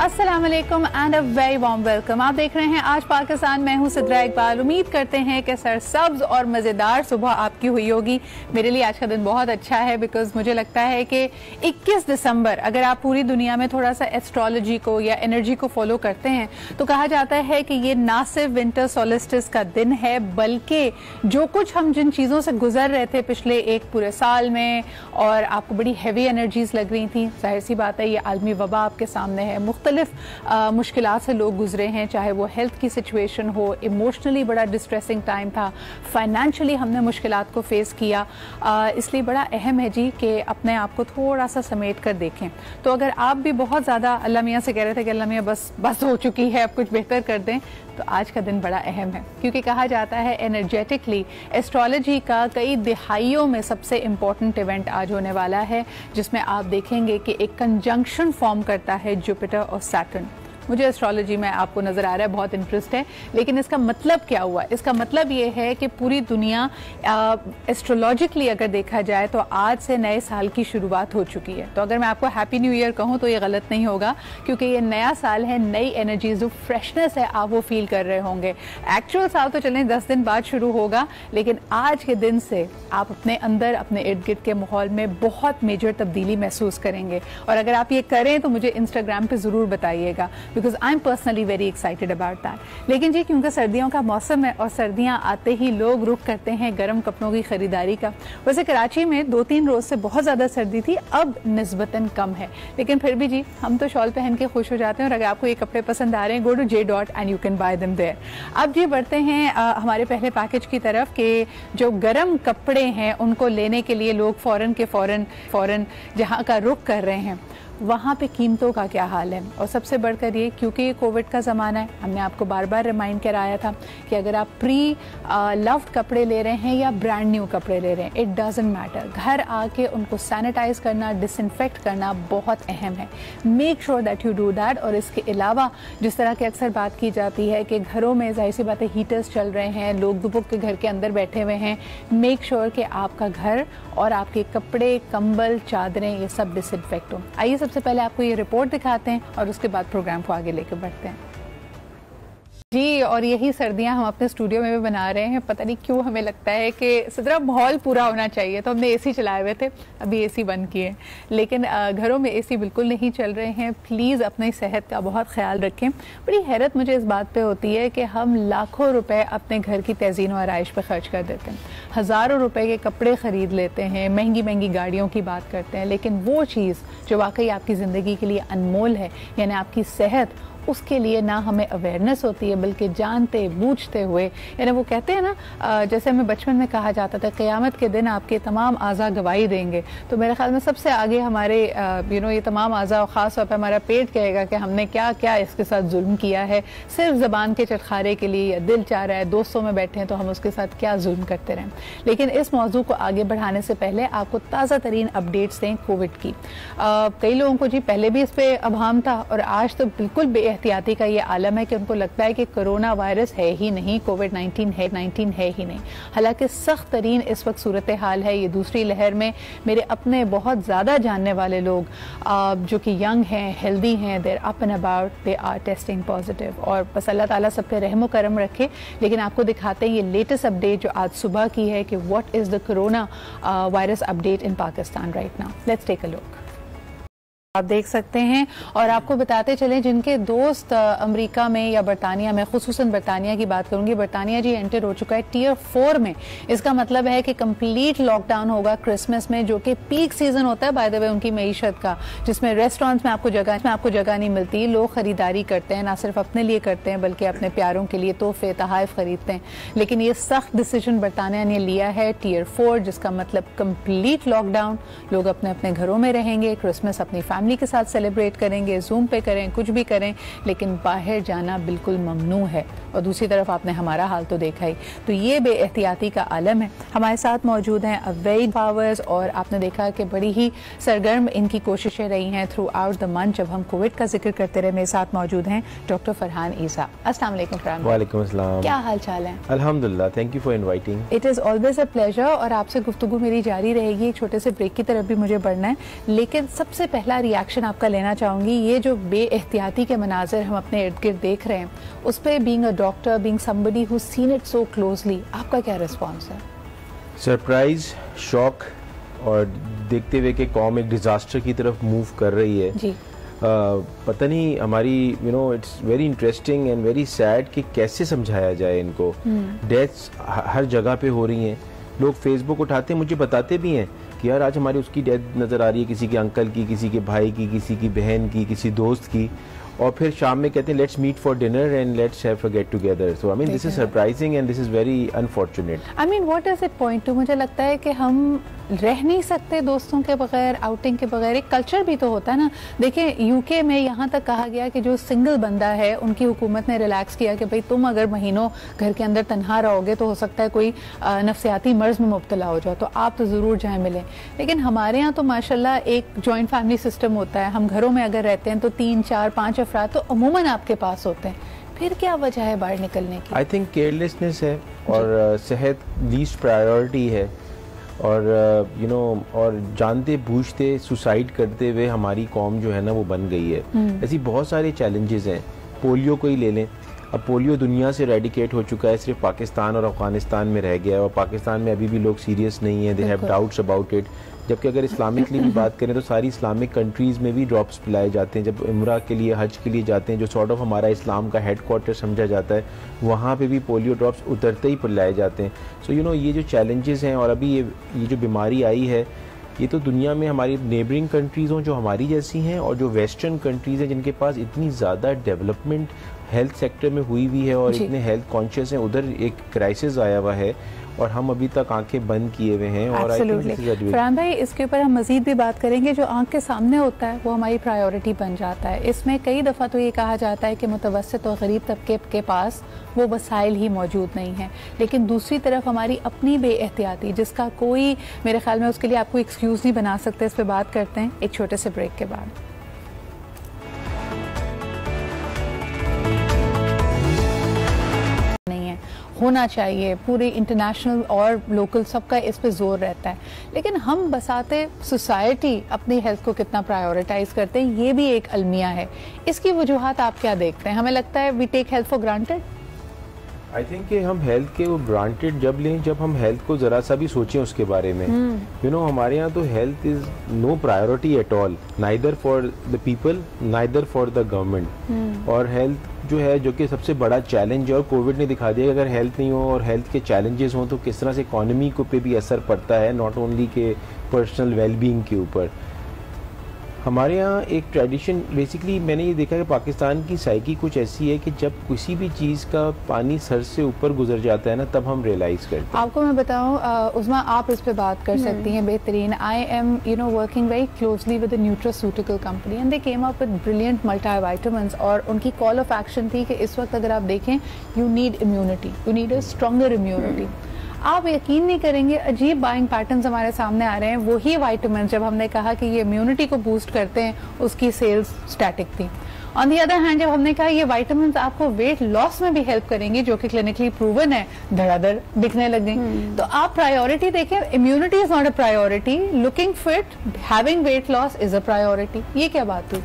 अस्सलाम वालेकुम and a very warm welcome. आप देख रहे हैं आज पाकिस्तान। मैं हूं सिद्रा इकबाल। उम्मीद करते हैं कि सरसब्ज और मज़ेदार सुबह आपकी हुई होगी। मेरे लिए आज का दिन बहुत अच्छा है बिकॉज मुझे लगता है कि 21 दिसंबर अगर आप पूरी दुनिया में थोड़ा सा एस्ट्रोलॉजी को या एनर्जी को फॉलो करते हैं तो कहा जाता है कि ये ना सिर्फ विंटर सोलिस्टिस का दिन है बल्कि जो कुछ हम जिन चीज़ों से गुजर रहे थे पिछले एक पूरे साल में और आपको बड़ी हैवी एनर्जीज लग रही थी, जाहिर सी बात है ये आलमी वबा आपके सामने है, मुख्तलिफ मुश्किलात से लोग गुजरे हैं, चाहे वो हेल्थ की सिचुएशन हो, इमोशनली बड़ा डिस्ट्रेसिंग टाइम था, फाइनेंशियली हमने मुश्किलात को फेस किया। इसलिए बड़ा अहम है जी कि अपने आप को थोड़ा सा समेट कर देखें। तो अगर आप भी बहुत ज़्यादा अल्लाह मियाँ से कह रहे थे कि अल्लाह मियाँ बस हो चुकी है, अब कुछ बेहतर कर दें, तो आज का दिन बड़ा अहम है क्योंकि कहा जाता है एनर्जेटिकली एस्ट्रोलॉजी का कई दिहाइयों में सबसे इम्पॉर्टेंट इवेंट आज होने वाला है जिसमें आप देखेंगे कि एक कंजंक्शन फॉर्म करता है जुपिटर और सैटर्न। मुझे एस्ट्रोलॉजी में आपको नज़र आ रहा है बहुत इंटरेस्ट है, लेकिन इसका मतलब क्या हुआ? इसका मतलब ये है कि पूरी दुनिया एस्ट्रोलॉजिकली अगर देखा जाए तो आज से नए साल की शुरुआत हो चुकी है। तो अगर मैं आपको हैप्पी न्यू ईयर कहूँ तो ये गलत नहीं होगा क्योंकि ये नया साल है, नई एनर्जीज, जो फ्रेशनेस है आप वो फील कर रहे होंगे। एक्चुअल साल तो चलें 10 दिन बाद शुरू होगा, लेकिन आज के दिन से आप अपने अंदर, अपने इर्द गिर्द के माहौल में बहुत मेजर तब्दीली महसूस करेंगे। और अगर आप ये करें तो मुझे इंस्टाग्राम पे ज़रूर बताइएगा because I am personally very excited about that. लेकिन जी क्योंकि सर्दियों का मौसम है और सर्दियां आते ही लोग रुख करते हैं गर्म कपड़ों की खरीदारी का। वैसे कराची में 2-3 रोज से बहुत ज़्यादा सर्दी थी, अब निस्बतन कम है, लेकिन फिर भी जी हम तो शॉल पहन के खुश हो जाते हैं। और अगर आपको ये कपड़े पसंद आ रहे हैं, go to J. And you can buy them there. अब जी बढ़ते हैं हमारे पहले पैकेज की तरफ कि जो गर्म कपड़े हैं उनको लेने के लिए लोग फ़ौरन जहाँ का रुख कर रहे हैं वहाँ पे कीमतों का क्या हाल है। और सबसे बढ़कर ये क्योंकि ये कोविड का ज़माना है, हमने आपको बार बार रिमाइंड कराया था कि अगर आप प्री लव्ड कपड़े ले रहे हैं या ब्रांड न्यू कपड़े ले रहे हैं, इट डजंट मैटर, घर आके उनको सैनिटाइज करना, डिसइंफेक्ट करना बहुत अहम है। Make sure that you do that. और इसके अलावा जिस तरह की अक्सर बात की जाती है कि घरों में जाहिर सी बातें हीटर्स चल रहे हैं, लोग दुबक के घर के अंदर बैठे हुए हैं, मेक श्योर कि आपका घर और आपके कपड़े, कंबल, चादरें ये सब डिसइंफेक्ट हो। आइए सबसे पहले आपको ये रिपोर्ट दिखाते हैं और उसके बाद प्रोग्राम को आगे लेकर बढ़ते हैं जी। और यही सर्दियां हम अपने स्टूडियो में भी बना रहे हैं। पता नहीं क्यों हमें लगता है कि सदरा माहौल पूरा होना चाहिए, तो हमने एसी चलाए हुए थे, अभी एसी बंद किए, लेकिन घरों में एसी बिल्कुल नहीं चल रहे हैं। प्लीज़ अपनी सेहत का बहुत ख्याल रखें। बड़ी हैरत मुझे इस बात पे होती है कि हम लाखों रुपए अपने घर की तज़ीन व आराइश पे खर्च कर देते हैं, हज़ारों रुपए के कपड़े ख़रीद लेते हैं, महंगी महंगी गाड़ियों की बात करते हैं, लेकिन वो चीज़ जो वाकई आपकी ज़िंदगी के लिए अनमोल है, यानी आपकी सेहत, उसके लिए ना हमें अवेयरनेस होती है बल्कि जानते बूझते हुए, यानी वो कहते हैं ना जैसे हमें बचपन में कहा जाता था क़यामत के दिन आपके तमाम आज़ा गवाही देंगे, तो मेरे ख्याल में सबसे आगे हमारे ये तमाम आज़ा और ख़ास तौर पर हमारा पेट कहेगा कि हमने क्या क्या इसके साथ जुल्म किया है। सिर्फ ज़बान के चटखारे के लिए या दिल चाह रहा है, दोस्तों में बैठे हैं तो हम उसके साथ क्या जुल्म करते रहें। लेकिन इस मौजू को आगे बढ़ाने से पहले आपको ताज़ा तरीन अपडेट्स दें कोविड की। कई लोगों को जी पहले भी इस पर अभाम था और आज तो बिल्कुल एहतियाती का ये आलम है कि उनको लगता है कि कोरोना वायरस है ही नहीं, कोविड-19 है ही नहीं। हालांकि सख्त तरीन इस वक्त सूरत हाल है। ये दूसरी लहर में मेरे अपने बहुत ज़्यादा जानने वाले लोग जो कि यंग हैं, हेल्दी हैं, there up and about, they are testing positive. और बस अल्लाह ताला सब पे रहम करम रखे। लेकिन आपको दिखाते हैं ये लेटेस्ट अपडेट जो आज सुबह की है कि what is the corona virus update in Pakistan right now. Let's take a look. आप देख सकते हैं और आपको बताते चलें जिनके दोस्त अमेरिका में या बरतानिया में, खुसूसन बरतानिया की बात करूंगी, बरतानिया जी एंटर हो चुका है टियर 4 में। इसका मतलब है कि कंप्लीट लॉकडाउन होगा क्रिसमस में, जो कि पीक सीजन होता है बाय द वे उनकी मईशत का, जिसमें रेस्टोरेंट्स में आपको जगह नहीं मिलती। लोग खरीदारी करते हैं, ना सिर्फ अपने लिए करते हैं बल्कि अपने प्यारों के लिए तोहफे तहाइफ खरीदते हैं। लेकिन ये सख्त डिसीजन बरतानिया ने लिया है, टियर 4, जिसका मतलब कंप्लीट लॉकडाउन। लोग अपने अपने घरों में रहेंगे, क्रिसमस अपनी फैमिली के साथ सेलिब्रेट करेंगे, जूम पे करें, कुछ भी करें, लेकिन बाहर जाना बिल्कुल ममनू है। और दूसरी तरफ आपने हमारा हाल तो देखा ही, तो ये बेएहतियाती का आलम है। हमारे साथ मौजूद हैं अवैध पावर्स और आपने देखा कि बड़ी ही सरगर्म इनकी कोशिशें रही हैं थ्रू आउट द मंथ जब हम कोविड का जिक्र करते रहे। मेरे साथ मौजूद हैं डॉक्टर फरहान ईसा। अस्सलाम वालेकुम फरहान। वालेकुम अस्सलाम। क्या हाल चाल है? अल्हम्दुलिल्लाह, thank you for inviting. It is always a pleasure और आपसे गुफ्तगू मेरी जारी रहेगी। एक छोटे से ब्रेक की तरफ भी मुझे बढ़ना है, लेकिन सबसे पहला रिएक्शन आपका लेना चाहूँगी। ये जो बेएहतियाती के मनाजिर हम अपने इर्द गिर्द देख रहे हैं, उस पर being a doctor, being somebody who seen it so closely, आपका क्या रिस्पॉन्स है? सरप्राइज, शॉक और देखते हुए कि कौम एक डिजास्टर की तरफ मूव कर रही है जी। पता नहीं हमारी it's very interesting and very sad कि कैसे समझाया जाए इनको। डेथ्स हर जगह पे हो रही हैं, लोग फेसबुक उठाते हैं, मुझे बताते भी हैं कि यार आज हमारी उसकी डेथ नज़र आ रही है, किसी के अंकल की, किसी के भाई की, किसी की बहन की, किसी दोस्त की, और फिर शाम में कहते हैं let's meet for dinner and let's have a get together. So I mean this is surprising and this is very unfortunate. I mean what does it point to? मुझे लगता है कि हम रह नहीं सकते दोस्तों के बगैर, आउटिंग के बगैर। एक कल्चर भी तो होता है ना। देखिए यूके में यहाँ तक कहा गया कि जो सिंगल बंदा है उनकी हुकूमत ने रिलैक्स किया कि भाई तुम अगर महीनों घर के अंदर तन्हा रहोगे तो हो सकता है कोई नफ्सियाती मर्ज में मुब्तला हो जाओ, तो आप तो ज़रूर जाए मिलें। लेकिन हमारे यहाँ तो माशाल्लाह एक जॉइंट फैमिली सिस्टम होता है। हम घरों में अगर रहते हैं तो 3, 4, 5 अफराद तो अमूमन आपके पास होते हैं। फिर क्या वजह है बाहर निकलने की? आई थिंक केयरलेसनेस है और सेहत लीस्ट प्रायोरिटी है, और और जानते बूझते सुसाइड करते हुए हमारी कौम जो है ना वो बन गई है। ऐसी बहुत सारे चैलेंजेस हैं। पोलियो को ही ले लें, अब पोलियो दुनिया से रेडिकेट हो चुका है, सिर्फ पाकिस्तान और अफगानिस्तान में रह गया है, और पाकिस्तान में अभी भी लोग सीरियस नहीं है, they have doubts about it. जबकि अगर इस्लामिकली भी बात करें तो सारी इस्लामिक कंट्रीज़ में भी ड्रॉप्स पिलाए जाते हैं। जब उम्रा के लिए, हज के लिए जाते हैं, जो सॉर्ट ऑफ हमारा इस्लाम का हेड क्वार्टर समझा जाता है, वहाँ पे भी पोलियो ड्रॉप्स उतरते ही पिलाए जाते हैं। सो ये जो चैलेंजेस हैं, और अभी ये जो बीमारी आई है, ये तो दुनिया में हमारी नेबरिंग कंट्रीज़ हों जो हमारी जैसी हैं, और जो वेस्टर्न कंट्रीज़ हैं जिनके पास इतनी ज़्यादा डेवलपमेंट हेल्थ सेक्टर में हुई हुई है और इतने हेल्थ कॉन्शियस हैं, उधर एक क्राइसिस आया हुआ है और हम अभी तक आंखें बंद किए हुए हैं। और फरहान भाई, इसके ऊपर हम मजीद भी बात करेंगे। जो आंख के सामने होता है वो हमारी प्रायोरिटी बन जाता है। इसमें कई दफ़ा तो ये कहा जाता है कि मुतवस्सित और गरीब तबके के पास वो वसाइल ही मौजूद नहीं है, लेकिन दूसरी तरफ हमारी अपनी बेएहतियाती, जिसका कोई मेरे ख्याल में उसके लिए आपको एक्सक्यूज़ नहीं बना सकते। इस पर बात करते हैं एक छोटे से ब्रेक के बाद। होना चाहिए, पूरे इंटरनेशनल और लोकल सबका इस पे जोर रहता है, लेकिन हम बसाते सोसाइटी अपनी हेल्थ को कितना प्रायोरिटाइज करते हैं, ये भी एक अलमिया है। इसकी वजूहात आप क्या देखते हैं? हमें लगता है we take health for granted. I think कि हम हेल्थ के वो ग्रांटेड जब लें जब हम हेल्थ को ज़रा सा भी सोचें उसके बारे में। हमारे यहाँ तो health is no priority at all, neither for the people neither for the government. और हेल्थ जो है, जो कि सबसे बड़ा चैलेंज है, और कोविड ने दिखा दिया कि अगर हेल्थ नहीं हो और हेल्थ के चैलेंजेस हों तो किस तरह से इकोनॉमी को पे भी असर पड़ता है, नॉट ओनली के पर्सनल वेलबींग के ऊपर। हमारे यहाँ एक ट्रेडिशन, बेसिकली मैंने ये देखा कि पाकिस्तान की साइकी कुछ ऐसी है कि जब किसी भी चीज़ का पानी सर से ऊपर गुजर जाता है ना, तब हम रियलाइज़ करते हैं। आपको मैं बताऊँ उस्मा, आप इस पे बात कर सकती हैं बेहतरीन। I am working very closely with a nutraceutical company and they came up with brilliant multivitamins, और उनकी कॉल ऑफ एक्शन थी कि इस वक्त अगर आप देखें, you need immunity, you need a stronger immunity. आप यकीन नहीं करेंगे, अजीब बाइंग पैटर्न्स हमारे सामने आ रहे हैं। वही वाइटामिन जब हमने कहा कि ये इम्यूनिटी को बूस्ट करते हैं, उसकी सेल्स स्टैटिक थी। ऑन दी अदर हैंड, जब हमने कहा ये वाइटामिन आपको वेट लॉस में भी हेल्प करेंगे, जो कि क्लिनिकली प्रूवन है, धड़ाधड़ बिकने लग गई। तो आप प्रायोरिटी देखें, immunity is not a priority, looking fit, having weight loss is a priority. ये क्या बात हुई?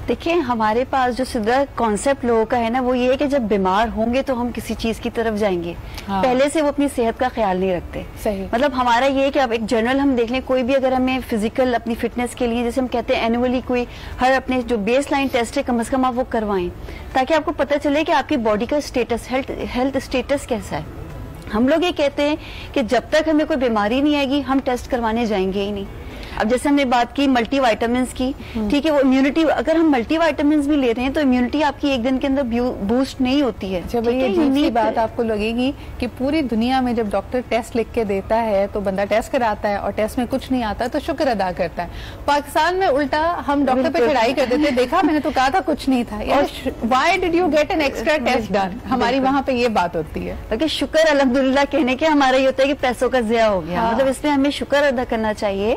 देखिए, हमारे पास जो सीधा कॉन्सेप्ट लोगों का है ना, वो ये है कि जब बीमार होंगे तो हम किसी चीज की तरफ जाएंगे। हाँ। पहले से वो अपनी सेहत का ख्याल नहीं रखते। सही। मतलब हमारा ये है कि अब एक जनरल हम देख लें, कोई भी अगर हमें फिजिकल अपनी फिटनेस के लिए, जैसे हम कहते हैं एनुअली कोई हर अपने जो बेस लाइन टेस्ट है कम से कम आप वो करवाएं, ताकि आपको पता चले कि आपकी बॉडी का स्टेटस, हेल्थ स्टेटस कैसा है। हम लोग ये कहते हैं कि जब तक हमें कोई बीमारी नहीं आएगी हम टेस्ट करवाने जाएंगे ही नहीं। अब जैसे हमने बात की मल्टीविटामिन्स की, ठीक है, वो इम्यूनिटी, अगर हम मल्टीविटामिन्स भी ले रहे हैं तो इम्यूनिटी आपकी एक दिन के अंदर बूस्ट नहीं होती है। जब ये दूसरी बात आपको लगेगी कि पूरी दुनिया में जब डॉक्टर टेस्ट लिख के देता है तो बंदा टेस्ट कराता है और टेस्ट में कुछ नहीं आता तो शुक्र अदा करता है। पाकिस्तान में उल्टा हम डॉक्टर पे चढ़ाई कर देते, देखा मैंने तो कहा था कुछ नहीं था, why did you get an extra test done. हमारी वहाँ पे ये बात होती है। बाकी शुक्र अल्हम्दुलिल्लाह कहने के हमारा ये होता है कि पैसों का ज़िया हो गया। मतलब इसमें हमें शुक्र अदा करना चाहिए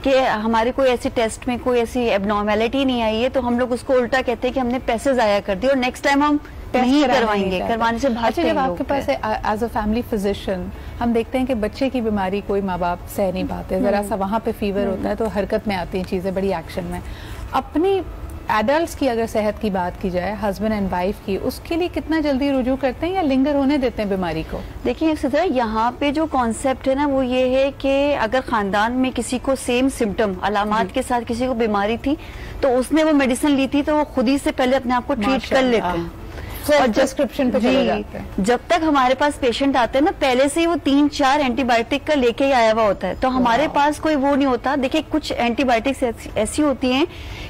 कि हमारे कोई ऐसी टेस्ट में कोई ऐसी एबनॉर्मेलिटी नहीं आई है, तो हम लोग उसको उल्टा कहते हैं कि हमने पैसे जाया कर दिए और नेक्स्ट टाइम हम नहीं करवाएंगे, करवाने से भागते हैं। जब आपके पास एज अ फैमिली फिजिशियन हम देखते हैं कि बच्चे की बीमारी कोई माँ बाप सह नहीं पाते, जरा सा वहाँ पे फीवर होता है तो हरकत में आती हैं चीजें, बड़ी एक्शन में। अपनी एडल्ट्स की अगर सेहत की बात की जाए, हस्बैंड एंड वाइफ की, उसके लिए कितना जल्दी रुजू करते हैं या लिंगर होने देते हैं बीमारी को? देखिए सिद्रा, यहाँ पे जो कॉन्सेप्ट है ना वो ये है कि अगर खानदान में किसी को सेम सिम्टम अलामात के साथ किसी को बीमारी थी तो उसने वो मेडिसिन ली थी तो वो खुद ही से पहले अपने आप को ट्रीट कर लेते हैं और प्रिस्क्रिप्शन पे चले जाते हैं। जब तक हमारे पास पेशेंट आते हैं ना, पहले से ही वो 3-4 एंटीबायोटिक का लेके ही आया हुआ होता है, तो हमारे पास कोई वो नहीं होता। देखिए कुछ एंटीबायोटिक्स ऐसी होती हैं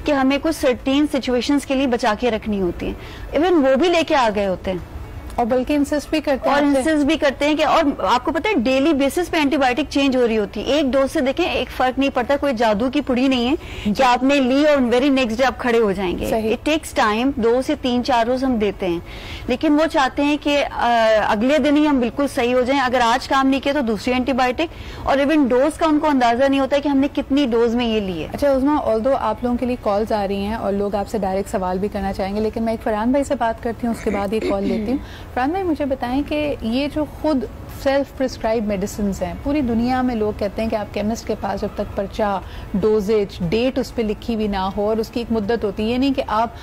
कि हमें कुछ सर्टेन सिचुएशंस के लिए बचा के रखनी होती है, इवन वो भी लेके आ गए होते हैं और बल्कि इंसिस्ट भी करते हैं कि और आपको पता है डेली बेसिस पे एंटीबायोटिक चेंज हो रही होती है। एक डोज से देखें एक फर्क नहीं पड़ता, कोई जादू की पुड़ी नहीं है कि आपने ली और वेरी नेक्स्ट डे आप खड़े हो जाएंगे। इट टेक्स टाइम, 2 से 3-4 रोज हम देते हैं, लेकिन वो चाहते हैं कि अगले दिन ही हम बिल्कुल सही हो जाएं। अगर आज काम नहीं किया तो दूसरी एंटीबायोटिक, और इवन डोज का उनको अंदाजा नहीं होता कि हमने कितनी डोज में ये ली है। अच्छा उस्मा, ऑल्दो आप लोगों के लिए कॉल्स आ रही हैं और लोग आपसे डायरेक्ट सवाल भी करना चाहेंगे, लेकिन मैं एक फरहान भाई से बात करती हूँ, उसके बाद ये कॉल लेती हूँ। फरहान भाई मुझे बताएं कि ये जो खुद सेल्फ प्रिस्क्राइब मेडिसिन हैं, पूरी दुनिया में लोग कहते हैं कि आप केमिस्ट के पास जब तक पर्चा, डोजेज, डेट उस पर लिखी हुई ना हो और उसकी एक मुद्दत होती है, ये नहीं कि आप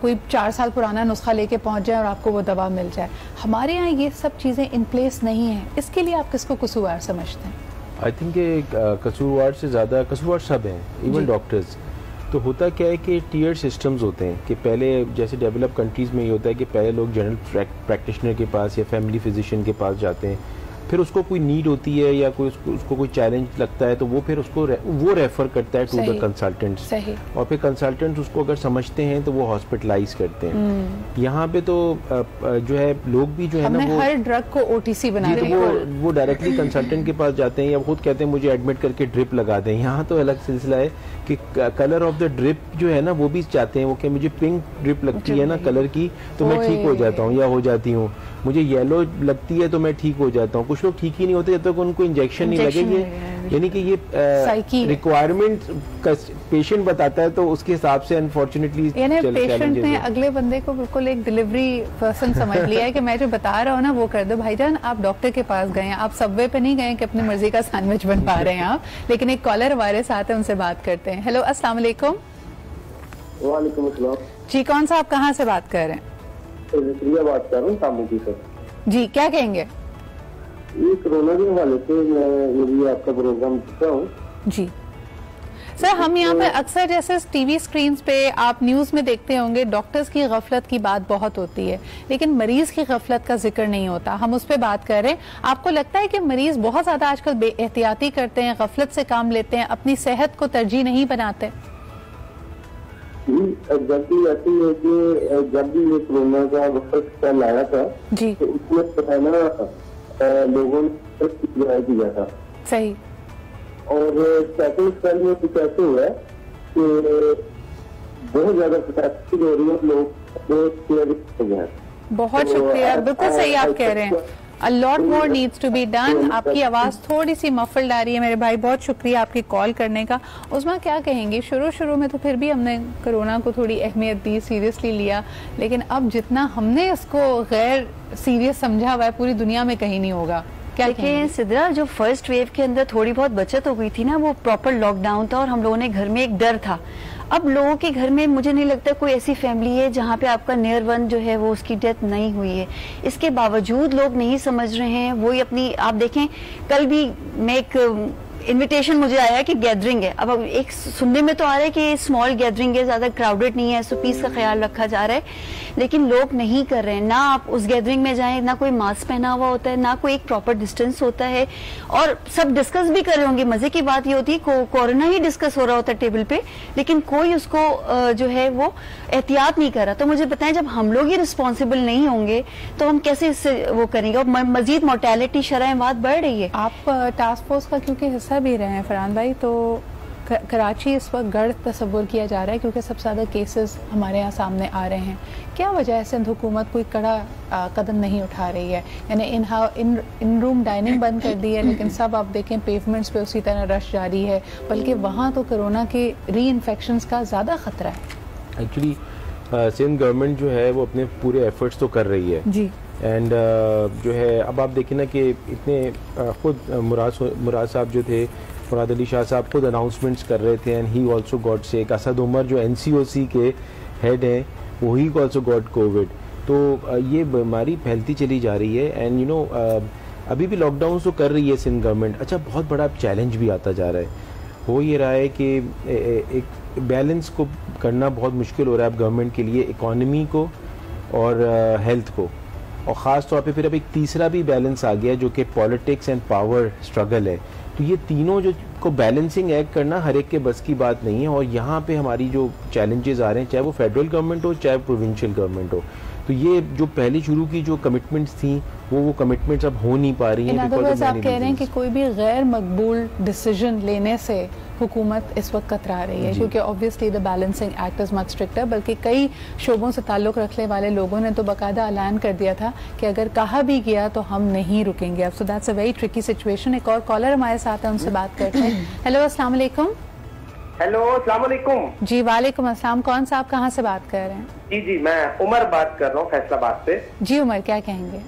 कोई 4 साल पुराना नुस्खा लेके पहुंच जाए और आपको वो दवा मिल जाए। हमारे यहाँ ये सब चीज़ें इन प्लेस नहीं है। इसके लिए आप किसको कसूरवार समझते हैं? आई थिंक कसूरवार से ज़्यादा कसूरवार सब हैं, इवन डॉक्टर्स। तो होता क्या है कि टीयर सिस्टम्स होते हैं कि पहले जैसे डेवलप कंट्रीज़ में ये होता है कि पहले लोग जनरल प्रैक्टिशनर के पास या फैमिली फिजिशियन के पास जाते हैं, फिर उसको कोई नीड होती है या कोई उसको कोई चैलेंज लगता है तो वो फिर उसको वो रेफर करता है टू द कंसल्टेंट्स, और फिर कंसल्टेंट्स उसको अगर समझते हैं तो वो हॉस्पिटलाइज करते हैं। यहाँ पे तो जो है लोग भी जो है ना वो हर ड्रग को ओटीसी बना रहे हैं, वो डायरेक्टली कंसल्टेंट के पास जाते हैं या खुद कहते हैं मुझे एडमिट करके ड्रिप लगा दें। यहाँ तो अलग सिलसिला है कि कलर ऑफ द ड्रिप जो है ना वो भी चाहते हैं, वो कि मुझे पिंक ड्रिप लगती है ना कलर की तो मैं ठीक हो जाता हूँ या हो जाती हूँ, मुझे येलो लगती है तो मैं ठीक हो जाता हूँ। कुछ लोग ठीक ही नहीं होते जब तक उनको इंजेक्शन नहीं लगेंगे। यानी कि ये रिक्वायरमेंट पेशेंट बताता है तो उसके हिसाब से अनफॉर्चुनेटली पेशेंट ने अगले बंदे को बिल्कुल एक डिलीवरी पर्सन समझ लिया है कि मैं जो बता रहा हूँ ना वो कर दो। भाईजान आप डॉक्टर के पास गए हैं, आप सबवे पे नहीं गए कि अपनी मर्जी का सैंडविच बन पा रहे हैं आप। लेकिन एक कॉलर हमारे साथ है, उनसे बात करते हैं। हेलो, अस्सलाम वालेकुम। वालेकुम अस्सलाम जी, कौन सा, आप कहाँ से बात कर रहे हैं? बात कर रहा हूँ सामू की सर। जी, क्या कहेंगे? ये कोरोना के हवाले से मैं आपका प्रोग्राम देख रहा हूँ। जी सर, हम यहाँ पे अक्सर जैसे टीवी स्क्रीन पे आप न्यूज में देखते होंगे डॉक्टर्स की गफलत की बात बहुत होती है, लेकिन मरीज की गफलत का जिक्र नहीं होता। हम उस पर बात कर रहे हैं। आपको लगता है कि मरीज बहुत ज्यादा आजकल बेएहतियाती करते हैं, गफलत से काम लेते हैं, अपनी सेहत को तरजीह नहीं बनाते? एग्जैक्टली ऐसी है कि जब भी ये कोरोना का वक्त आया था जी, तो उसमें लोगों ने किया था। सही। और सेकंड स्पेल में कुछ ऐसे हुआ है कि बहुत ज्यादा कैपेसिटी हो रही है, लोग बहुत शुक्रिया, बिल्कुल सही आप कह रहे हैं। A lot more needs to be done। आपकी आवाज थोड़ी सी मफल्ड आ रही है मेरे भाई, बहुत शुक्रिया आपकी कॉल करने का। उस्मा क्या कहेंगे? शुरू में तो फिर भी हमने कोरोना को थोड़ी अहमियत दी, सीरियसली लिया, लेकिन अब जितना हमने इसको गैर सीरियस समझा हुआ है पूरी दुनिया में कहीं नहीं होगा। क्या देखिए सिद्रा, जो फर्स्ट वेव के अंदर थोड़ी बहुत बचत हो गई थी ना, वो प्रॉपर लॉकडाउन था और हम लोगों ने घर में एक डर था। अब लोगों के घर में मुझे नहीं लगता कोई ऐसी फैमिली है जहाँ पे आपका नियर वन जो है वो उसकी डेथ नहीं हुई है। इसके बावजूद लोग नहीं समझ रहे हैं, वही अपनी, आप देखें कल भी मैं एक इनविटेशन मुझे आया कि गैदरिंग है। अब एक सुनने में तो आ रहा है कि स्मॉल गैदरिंग है, ज्यादा क्राउडेड नहीं है, सो पीस का ख्याल रखा जा रहा है, लेकिन लोग नहीं कर रहे हैं। ना आप उस गैदरिंग में जाएं, ना कोई मास्क पहना हुआ होता है, ना कोई एक प्रॉपर डिस्टेंस होता है, और सब डिस्कस भी कर रहे होंगे। मजे की बात ये होती है कोरोना ही डिस्कस हो रहा होता है टेबल पे, लेकिन कोई उसको जो है वो एहतियात नहीं कर रहा। तो मुझे बताएं, जब हम लोग ही रिस्पॉन्सिबल नहीं होंगे तो हम कैसे इससे वो करेंगे? और मजीद मोर्टेलिटी शरह-ए-वात बढ़ रही है। आप टास्क फोर्स का क्योंकि हिस्सा भी रहे हैं फरहान भाई, तो कराची इस वक्त गढ़ तस्वुर किया जा रहा है क्योंकि सबसे ज़्यादा केसेस हमारे यहाँ सामने आ रहे हैं। क्या वजह है सिंध हुकूमत कोई कड़ा कदम नहीं उठा रही है? यानी इन रूम डाइनिंग बंद कर दी है, लेकिन सब आप देखें पेवमेंट्स पे उसी तरह रश जारी है, बल्कि वहाँ तो कोरोना के री इन्फेक्शंस का ज़्यादा खतरा है। एक्चुअली सिंध गवर्नमेंट जो है वो अपने पूरे एफर्ट्स तो कर रही है जी, एंड जो है अब आप देखें ना कि इतने खुद मुराद साहब जो थे मुराद अली शाह साहब खुद अनाउंसमेंट्स कर रहे थे and he also got sick. Asad Umar जो NCOC के हेड हैं वही आल्सो गॉट कोविड। तो ये बीमारी फैलती चली जा रही है एंड यू नो अभी भी लॉकडाउन तो कर रही है सिंध गवर्नमेंट। अच्छा, बहुत बड़ा चैलेंज भी आता जा रहा है। हो ये रहा है कि एक बैलेंस को करना बहुत मुश्किल हो रहा है अब गवर्नमेंट के लिए, इकॉनमी को और हेल्थ को, और ख़ास तौर पे फिर अब एक तीसरा भी बैलेंस आ गया जो कि पॉलिटिक्स एंड पावर स्ट्रगल है। तो ये तीनों जो को बैलेंसिंग एक्ट करना हर एक के बस की बात नहीं है, और यहाँ पे हमारी जो चैलेंजेस आ रहे हैं, चाहे वो फेडरल गवर्नमेंट हो चाहे प्रोविंशियल गवर्नमेंट हो, तो ये जो पहले शुरू की जो कमिटमेंट्स थी वो कमिटमेंट्स अब हो नहीं पा रही हैं। आप कह रहे हैं कि कोई भी गैर मकबूल डिसीजन लेने से हुकूमत इस वक्त कतरा रही है, क्योंकि obviously the balancing act is much stricter. बल्कि कई शोबों से ताल्लुक रखने वाले लोगों ने तो बाकायदा ऐलान कर दिया था कि अगर कहा भी गया तो हम नहीं रुकेंगे अब। So that's a very tricky situation. एक और कॉलर हमारे साथ है, उनसे बात करते हैं। हेलो, अस्सलाम वालेकुम। हेलो, अस्सलाम वालेकुम। जी वालेकुम अस्सलाम। कौन सा, आप कहाँ से बात कर रहे हैं? जी मैं उमर बात कर रहा हूँ फैसलाबाद से। जी उमर, क्या कहेंगे?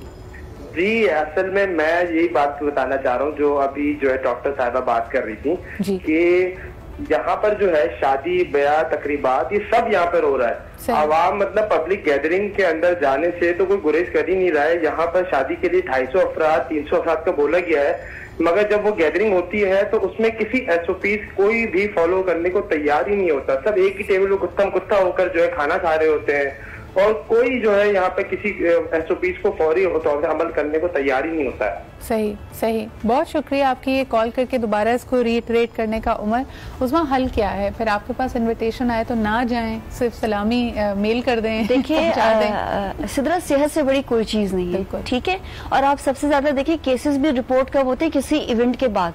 जी असल में मैं यही बात बताना चाह रहा हूँ जो अभी जो है डॉक्टर साहिबा बात कर रही थी कि यहाँ पर जो है शादी ब्याह तकरीबात ये सब यहाँ पर हो रहा है। आवाम मतलब पब्लिक गैदरिंग के अंदर जाने से तो कोई गुरेज कर ही नहीं रहा है। यहाँ पर शादी के लिए 250 अफराद 300 अफराद का बोला गया है, मगर जब वो गैदरिंग होती है तो उसमें किसी SOPs कोई भी फॉलो करने को तैयार ही नहीं होता। सब एक ही टेबल पर गुत्थम गुत्था होकर जो है खाना खा रहे होते हैं, और कोई जो है यहाँ पे किसी SOPs को फौरी तौर से अमल करने को तैयार ही नहीं होता है। सही सही, बहुत शुक्रिया आपकी ये कॉल करके दोबारा इसको रीइटरेट करने का। उमर, उसमें हल क्या है? फिर आपके पास इनविटेशन आए तो ना जाएं, सिर्फ सलामी मेल कर दें? देखिए सिद्रा, सेहत से बड़ी कोई चीज नहीं है, ठीक है। और आप सबसे ज्यादा देखिए केसेस भी रिपोर्ट कब होते हैं? किसी इवेंट के बाद।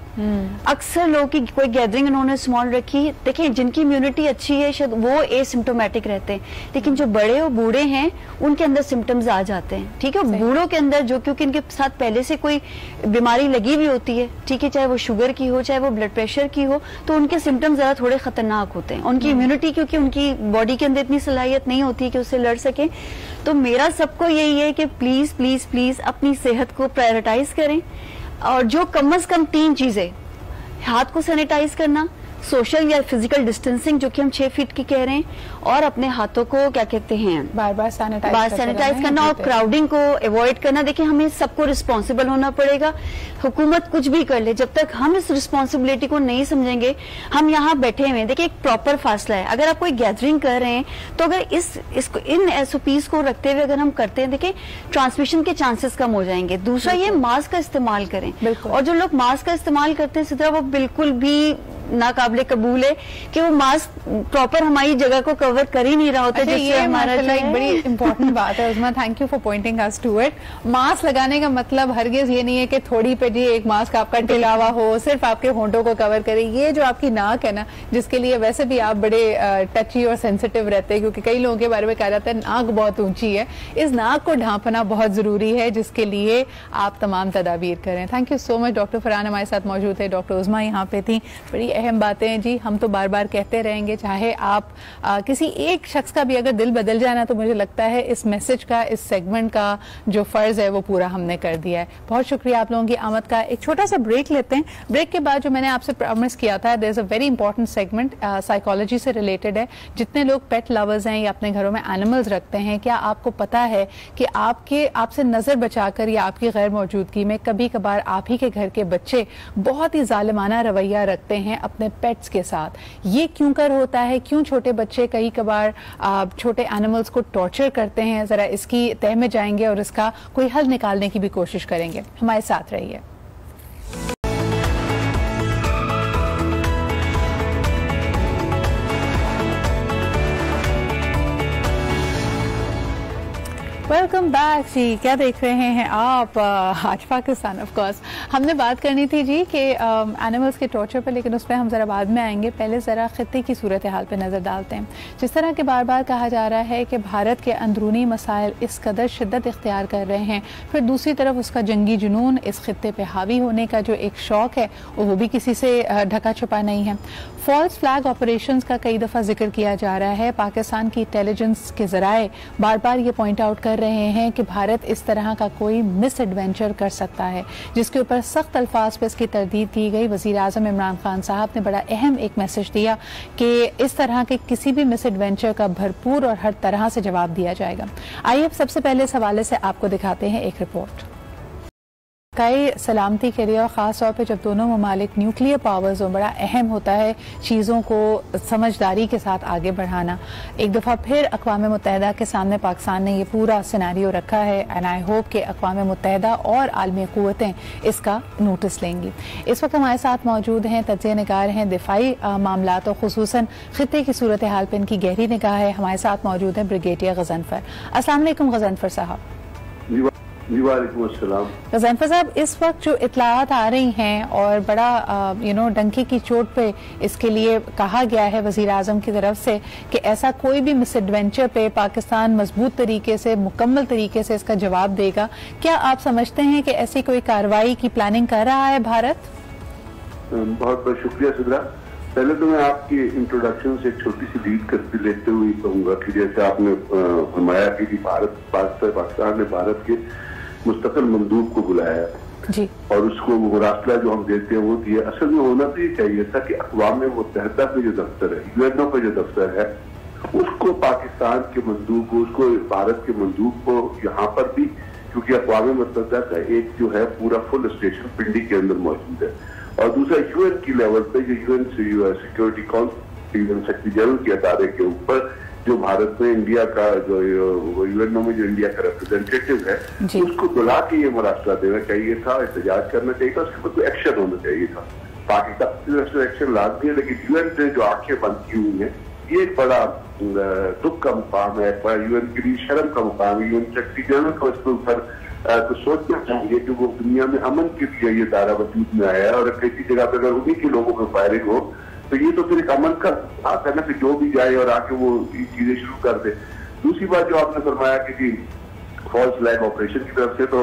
अक्सर लोग की कोई गैदरिंग उन्होंने स्मॉल रखी, देखिए जिनकी इम्यूनिटी अच्छी है शायद वो एसिम्प्टोमेटिक रहते हैं, लेकिन जो बड़े और बूढ़े हैं उनके अंदर सिम्टम्स आ जाते हैं, ठीक है। बूढ़ों के अंदर जो, क्योंकि इनके साथ पहले से कोई बीमारी लगी हुई होती है, ठीक है, चाहे वो शुगर की हो चाहे वो ब्लड प्रेशर की हो, तो उनके सिम्टम्स ज्यादा थोड़े खतरनाक होते हैं। उनकी इम्यूनिटी, क्योंकि उनकी बॉडी के अंदर इतनी सलाहियत नहीं होती है कि उससे लड़ सके। तो मेरा सबको यही है कि प्लीज प्लीज प्लीज अपनी सेहत को प्रायोरिटाइज करें, और जो कम से कम 3 चीजें, हाथ को सैनिटाइज करना, सोशल या फिजिकल डिस्टेंसिंग जो कि हम 6 फीट की कह रहे हैं, और अपने हाथों को क्या कहते हैं बार बार सैनिटाइज करना, और क्राउडिंग को अवॉइड करना। देखिए हमें सबको रिस्पॉन्सिबल होना पड़ेगा। हुकूमत कुछ भी कर ले, जब तक हम इस रिस्पॉन्सिबिलिटी को नहीं समझेंगे, हम यहाँ बैठे हुए, देखिए एक प्रॉपर फासला है। अगर आप कोई गैदरिंग कर रहे हैं तो अगर इन SOPs को रखते हुए अगर हम करते हैं, देखिए ट्रांसमिशन के चांसेस कम हो जाएंगे। दूसरा ये मास्क का इस्तेमाल करें, और जो लोग मास्क का इस्तेमाल करते हैं सीधा, वो बिल्कुल भी नाकाबिले कबूल है कि वो मास्क प्रॉपर हमारी जगह को कवर कर ही नहीं रहा होता। जिससे हमारा एक बड़ी इंपॉर्टेंट बात है Usma, thank you for pointing us to it. Mask लगाने का मतलब हरगिज ये नहीं है कि थोड़ी पे जी एक मास्क आपका टिला हुआ हो, सिर्फ आपके होंठों को कवर करे। ये जो आपकी नाक है ना, जिसके लिए वैसे भी आप बड़े टची और सेंसिटिव रहते हैं, क्योंकि कई लोगों के बारे में कहा जाता है नाक बहुत ऊंची है, इस नाक को ढांपना बहुत जरूरी है, जिसके लिए आप तमाम तदाबीर करें। Thank you so much. Doctor Farhan हमारे साथ मौजूद है, डॉक्टर उस्मा यहाँ पे थी। बड़ी अहम बातें हैं जी, हम तो बार बार कहते रहेंगे, चाहे आप किसी एक शख्स का भी अगर दिल बदल जाए ना, तो मुझे लगता है इस मैसेज का, इस सेगमेंट का जो फर्ज है वो पूरा हमने कर दिया है। बहुत शुक्रिया आप लोगों की आमद का। एक छोटा सा ब्रेक लेते हैं। ब्रेक के बाद जो मैंने आपसे प्रॉमिस किया था, there is a very important segment, psychology से रिलेटेड है। जितने लोग पेट लवर्स हैं या अपने घरों में एनिमल्स रखते हैं, क्या आपको पता है कि आपसे नजर बचाकर या आपकी गैर मौजूदगी में कभी कभार आप ही के घर के बच्चे बहुत ही जालिमाना रवैया रखते हैं अपने पेट्स के साथ? ये क्यों कर होता है? क्यों छोटे बच्चे कई कबार छोटे एनिमल्स को टॉर्चर करते हैं? जरा इसकी तह में जाएंगे और इसका कोई हल निकालने की भी कोशिश करेंगे। हमारे साथ रहिए। वेलकम बैक जी। क्या देख रहे हैं आप? आज पाकिस्तान ऑफ कोर्स। हमने बात करनी थी जी कि एनिमल्स के टॉर्चर पर, लेकिन उस पर हम ज़रा बाद में आएंगे। पहले ज़रा खित्ते की सूरत हाल पर नज़र डालते हैं। जिस तरह के बार बार कहा जा रहा है कि भारत के अंदरूनी मसाइल इस कदर शिद्दत इख्तियार कर रहे हैं, फिर दूसरी तरफ उसका जंगी जुनून, इस खित्ते पर हावी होने का जो एक शौक़ है वो भी किसी से ढका छुपा नहीं है। फॉल्स फ्लैग ऑपरेशंस का कई दफ़ा जिक्र किया जा रहा है। पाकिस्तान की इंटेलिजेंस के ज़राए बार बार ये पॉइंट आउट कर कर रहे हैं कि भारत इस तरह का कोई मिस एडवेंचर कर सकता है, जिसके ऊपर सख्त अल्फाज पे इसकी तरदीद की गई। वज़ीर आज़म इमरान खान साहब ने बड़ा अहम एक मैसेज दिया कि इस तरह के किसी भी मिस एडवेंचर का भरपूर और हर तरह से जवाब दिया जाएगा। आइए अब सबसे पहले इस हवाले से आपको दिखाते हैं एक रिपोर्ट। कई सलामती के लिए और ख़ास तौर पे जब दोनों ममालिक न्यूक्लियर पावर्स हो, बड़ा अहम होता है चीज़ों को समझदारी के साथ आगे बढ़ाना। एक दफ़ा फिर अक़वाम मुत्तहिदा के सामने पाकिस्तान ने ये पूरा सिनेरियो रखा है एंड आई होप कि अक़वाम मुत्तहिदा और आलमी क़ुव्वतें इसका नोटिस लेंगी। इस वक्त हमारे साथ मौजूद हैं तज्ज़िया निगार हैं दिफाई मामलात और ख़ुसूसन ख़ित्ते की सूरत हाल पर इनकी गहरी निगाह है। हमारे साथ मौजूद हैं ब्रिगेडियर गज़नफ़र। अस्सलाम वालेकुम गज़नफ़र साहब। गज़नफ़र साहब, इस वक्त जो इत्तलात आ रही हैं और बड़ा डंकी की चोट पे इसके लिए कहा गया है वज़ीर आज़म की तरफ से कि ऐसा कोई भी मिस एडवेंचर पे पाकिस्तान मजबूत तरीके से, मुकम्मल तरीके से इसका जवाब देगा। क्या आप समझते हैं कि ऐसी कोई कार्रवाई की प्लानिंग कर रहा है भारत? बहुत बहुत शुक्रिया सिद्रा। पहले तो मैं आपकी इंट्रोडक्शन से एक छोटी सी लीड करते लेते हुए कहूँगा कि जैसे आपने फरमाया कि पाकिस्तान ने भारत के मुस्तकिल मंदूब को बुलाया जी, और उसको मुरासला जो हम देते हैं वो दिए। असल में होना तो ये चाहिए था कि अक़वाम मुत्तहिदा में जो दफ्तर है, यूएनओ का जो दफ्तर है, उसको पाकिस्तान के मंदूब को, उसको भारत के मंदूब को यहाँ पर भी, क्योंकि अक़वाम मुत्तहिदा का एक जो है पूरा फुल स्टेशन पिंडी के अंदर मौजूद है, और दूसरा यूएन की लेवल पे जो UN security council secretary general के अदारे के ऊपर जो भारत में इंडिया का जो यूएनओ में जो इंडिया का रिप्रेजेंटेटिव है, उसको बुला के ये मुरासला देना चाहिए था, एहतजाज करना चाहिए था, उसके ऊपर कोई एक्शन होना चाहिए था। पाकिस्तान एक्शन लाजमी है, लेकिन यूएन ने जो आंखें बंद की हुई हैं, ये एक बड़ा दुख का मुकाम है, यूएन के लिए शर्म का मुकाम है। यूएन सेक्रेटरी जनरल को इसके ऊपर तो सोचना चाहिए कि वो दुनिया में अमन के लिए ये दायरा वजूद में आया है, और किसी जगह पर अगर उन्हीं के लोगों को फायरिंग हो तो ये तो फिर एक अमन का बात है ना कि जो भी जाए और आके वो चीजें शुरू कर दे। दूसरी बात जो आपने फरमाया कि फॉल्स फ्लैग ऑपरेशन की तरफ से, तो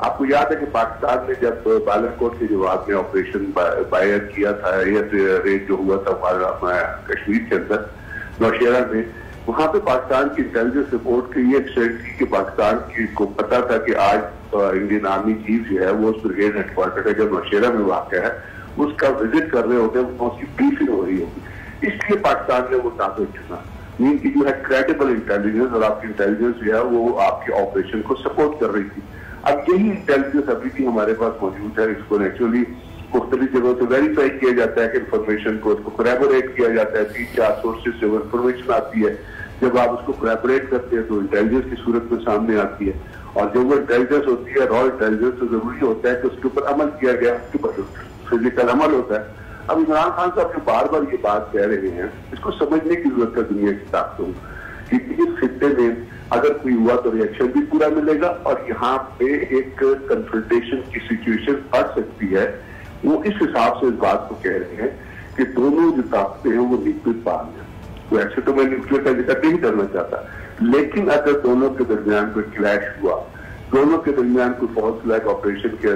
आपको याद है कि पाकिस्तान ने जब बालाकोट के जवाब में ऑपरेशन बायर किया था, एयर रेड जो हुआ था हमारा कश्मीर के अंदर नौशेरा में, वहां पे पाकिस्तान की इंटेलिजेंस रिपोर्ट की ये एक्सटेंट थी कि पाकिस्तान को पता था कि आज इंडियन आर्मी चीफ जो है वो उस ब्रिगेड हेडक्वार्टर का जो नौशेरा में वाक़ है उसका विजिट कर रहे होते हैं, उसकी ब्रीफिंग हो रही होगी, इसलिए पाकिस्तान ने वो टारगेट चुना। मीन की जो है क्रेडिबल इंटेलिजेंस, और आपकी इंटेलिजेंस जो है वो आपके ऑपरेशन को सपोर्ट कर रही थी। अब यही इंटेलिजेंस अभी भी हमारे पास मौजूद है, इसको नेचुरली मुख्तलिफ जगहों से वेरीफाई किया जाता है कि इन्फॉर्मेशन को उसको कोलैबोरेट किया जाता है, 3-4 सोर्सेज से वो इन्फॉर्मेशन आती है। जब आप उसको कोलैबोरेट करते हैं तो इंटेलिजेंस की सूरत में सामने आती है, और जब वो इंटेलिजेंस होती है, रॉ इंटेलिजेंस, तो जरूरी होता है कि उसके ऊपर अमल किया गया, उसके ऊपर फिजिकल अमल होता है। अब इमरान खान साहब जो बार बार ये बात कह रहे हैं, इसको समझने की जरूरत है दुनिया की ताकतों कि इस खित्ते में अगर कोई हुआ तो रिएक्शन भी पूरा मिलेगा, और यहाँ पे एक कन्फ्रंटेशन की सिचुएशन बढ़ सकती है। वो इस हिसाब से इस बात को कह रहे हैं कि दोनों जो ताकतें हैं वो न्यूक्लियर पावर है। तो ऐसे तो मैं न्यूक्लियर का जिक्र नहीं करना चाहता, लेकिन अगर दोनों के दरमियान कोई क्लैश हुआ, दोनों के दरमियान कोई फॉल्स फ्लैग ऑपरेशन के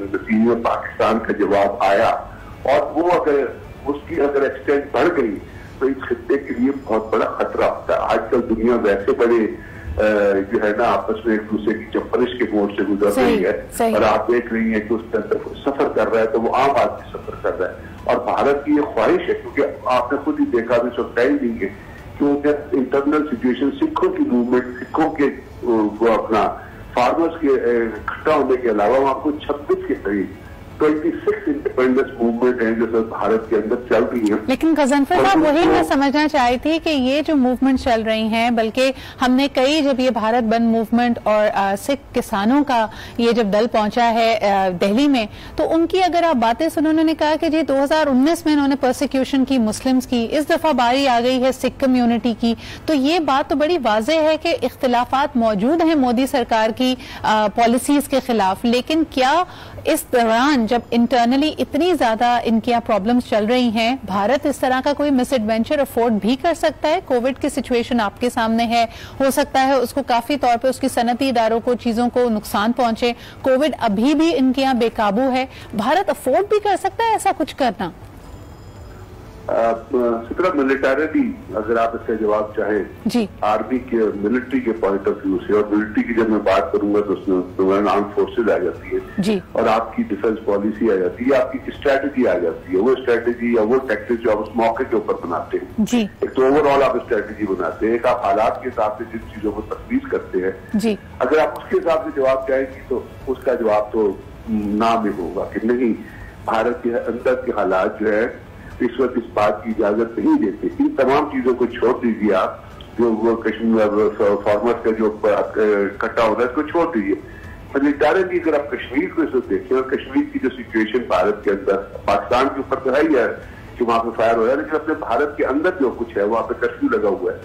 नतीजे में पाकिस्तान का जवाब आया, और वो अगर उसकी अगर एक्सटेंट बढ़ गई, तो इस खित्ते के लिए बहुत बड़ा खतरा होता है। आजकल दुनिया वैसे बड़े जो है ना आपस में एक दूसरे की चप्पलिश के मोड़ से गुजर रही है, और आप देख रही हैं कि उसके अंदर सफर कर रहा है तो वो आम आदमी सफर कर रहा है। और भारत की ये ख्वाहिश है, क्योंकि आपने खुद ही देखा भी सब टाइम देंगे कि इंटरनल सिचुएशन, सिखों की मूवमेंट, सिखों के वो अपना फार्मर्स के इकट्ठा होने के अलावा वहां को 26 के करीब 26 इंडिपेंडेंस मूवमेंट है जो भारत के अंदर चल रही है। लेकिन गज़नफ़र साहब, वही मैं समझना चाही थी कि ये जो मूवमेंट चल रही हैं, बल्कि हमने कई, जब ये भारत बंद मूवमेंट और सिख किसानों का ये जब दल पहुंचा है दिल्ली में, तो उनकी अगर आप बातें सुनो, उन्होंने कहा कि जी 2019 में इन्होंने परसिक्यूशन की मुस्लिम्स की, इस दफा बारी आ गई है सिख कम्युनिटी की। तो ये बात तो बड़ी वाज़ेह है कि इख्तिलाफात मौजूद हैं मोदी सरकार की पॉलिसीज के खिलाफ, लेकिन क्या इस दौरान जब इंटरनली इतनी ज्यादा इनकी यहाँ प्रॉब्लम्स चल रही हैं, भारत इस तरह का कोई मिस एडवेंचर अफोर्ड भी कर सकता है? कोविड की सिचुएशन आपके सामने है, हो सकता है उसको काफी तौर पे उसकी सनती इदारों को चीजों को नुकसान पहुंचे, कोविड अभी भी इनके यहाँ बेकाबू है, भारत अफोर्ड भी कर सकता है ऐसा कुछ करना? सिर्फ मिलिटरी, अगर आप इसका जवाब चाहें आर्मी के मिलिट्री के पॉइंट ऑफ व्यू से, और मिलिट्री की जब मैं बात करूंगा तो उसमें आर्म फोर्सेज आ जाती है और आपकी डिफेंस पॉलिसी आ जाती है, आपकी स्ट्रेटेजी आ जाती है, वो स्ट्रेटेजी या वो टैक्टिक्स जो आप उस मौके के ऊपर बनाते हैं। एक तो ओवरऑल आप स्ट्रेटेजी बनाते हैं, एक आप हालात के हिसाब से जिन चीजों को तजवीज करते हैं, अगर आप उसके हिसाब से जवाब चाहेंगी तो उसका जवाब तो ना में होगा कि नहीं, भारत के अंदर के हालात जो है इस वक्त इस बात की इजाजत नहीं देते। इन तमाम चीजों को छोड़ दीजिए आप, जो वो कश्मीर फार्मर्स का जो इकट्ठा होता है इसको छोड़ दीजिए। मिलिटरी अगर आप कश्मीर को इस वक्त देखें और कश्मीर की जो सिचुएशन भारत के अंदर, पाकिस्तान के ऊपर तो है ही है कि वहां पे फायर हो रहा है, लेकिन अपने भारत के अंदर जो कुछ है वहां पे कर्फ्यू लगा हुआ है,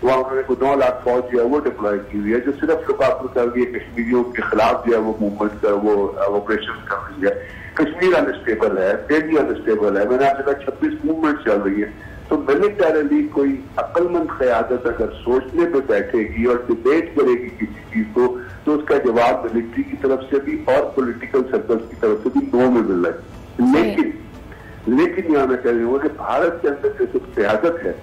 वहां उन्होंने 9 लाख फौज जो है वो डिप्लॉय की हुई है, जो सिर्फ कर रही है कश्मीरियों के खिलाफ जो है वो मूवमेंट कर, वो ऑपरेशन कर रही है। कश्मीर अनस्टेबल है, दिल्ली अनस्टेबल है, मैंने आपसे कहा 26 मूवमेंट चल रही है। तो मिलिटरली कोई अक्लमंद क़यादत अगर सोचने पे बैठेगी और डिबेट करेगी किसी चीज को, तो उसका जवाब मिलिट्री की तरफ से भी और पॉलिटिकल सर्कल्स की तरफ से भी नो में मिल रहा है। लेकिन यहाँ मैं कह रही हूँ कि भारत के अंदर जो क़यादत है,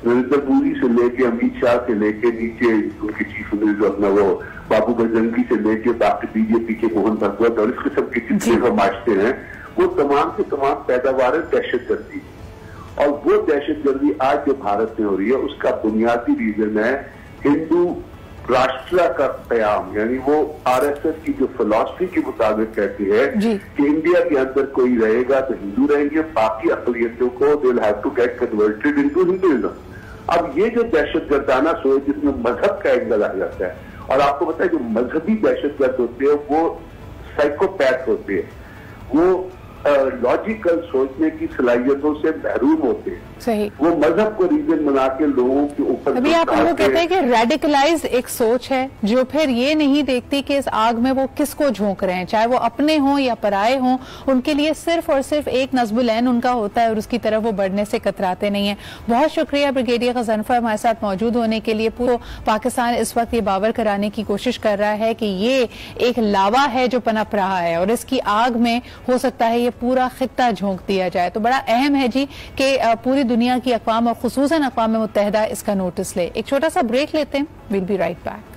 नरेंद्र मोदी से लेके अमित शाह से लेके नीचे उनके चीफ मिनिस्टर अपना वो बाबू बजरंगी से लेके बाकी बीजेपी के मोहन भागवत और इस किस्म के जितने समाजते हैं, वो तमाम के तमाम पैदावार है दहशतगर्दी। और वो दहशतगर्दी आज जो भारत में हो रही है उसका बुनियादी रीजन है हिंदू राष्ट्र का कयाम, यानी वो आरएसएस की जो फिलॉसफी के मुताबिक कहती है कि इंडिया के अंदर कोई रहेगा तो हिंदू रहेंगे, बाकी अकलियतों को they will have to get converted into Hinduism. अब ये जो दहशतगर्दाना सोच जिसमें मजहब का एंगल आ जाता है, और आपको पता है जो मजहबी दहशतगर्द होते हैं वो साइकोपैथ होते हैं, वो लॉजिकल सोचने की सलाहियतों से महरूम होते हैं। सही। वो मजहब को रीजन बना के लोगों के ऊपर, अभी आप लोग कहते हैं कि रेडिकलाइज एक सोच है जो फिर ये नहीं देखती कि इस आग में वो किसको झोंक रहे हैं, चाहे वो अपने हों या पराए हों, उनके लिए सिर्फ और सिर्फ एक नज़्बुल-ऐन उनका होता है और उसकी तरफ वो बढ़ने से कतराते नहीं है। बहुत शुक्रिया ब्रिगेडियर ग़ज़नफ़र हमारे साथ मौजूद होने के लिए। पूरा पाकिस्तान इस वक्त ये बावर कराने की कोशिश कर रहा है कि ये एक लावा है जो पनप रहा है और इसकी आग में हो सकता है ये पूरा खित्ता झोंक दिया जाए। तो बड़ा अहम है जी कि पूरी दुनिया की अक़वाम और खुसूसन अक़वाम मुत्तहिदा इसका नोटिस ले। एक छोटा सा ब्रेक लेते हैं, will be right back.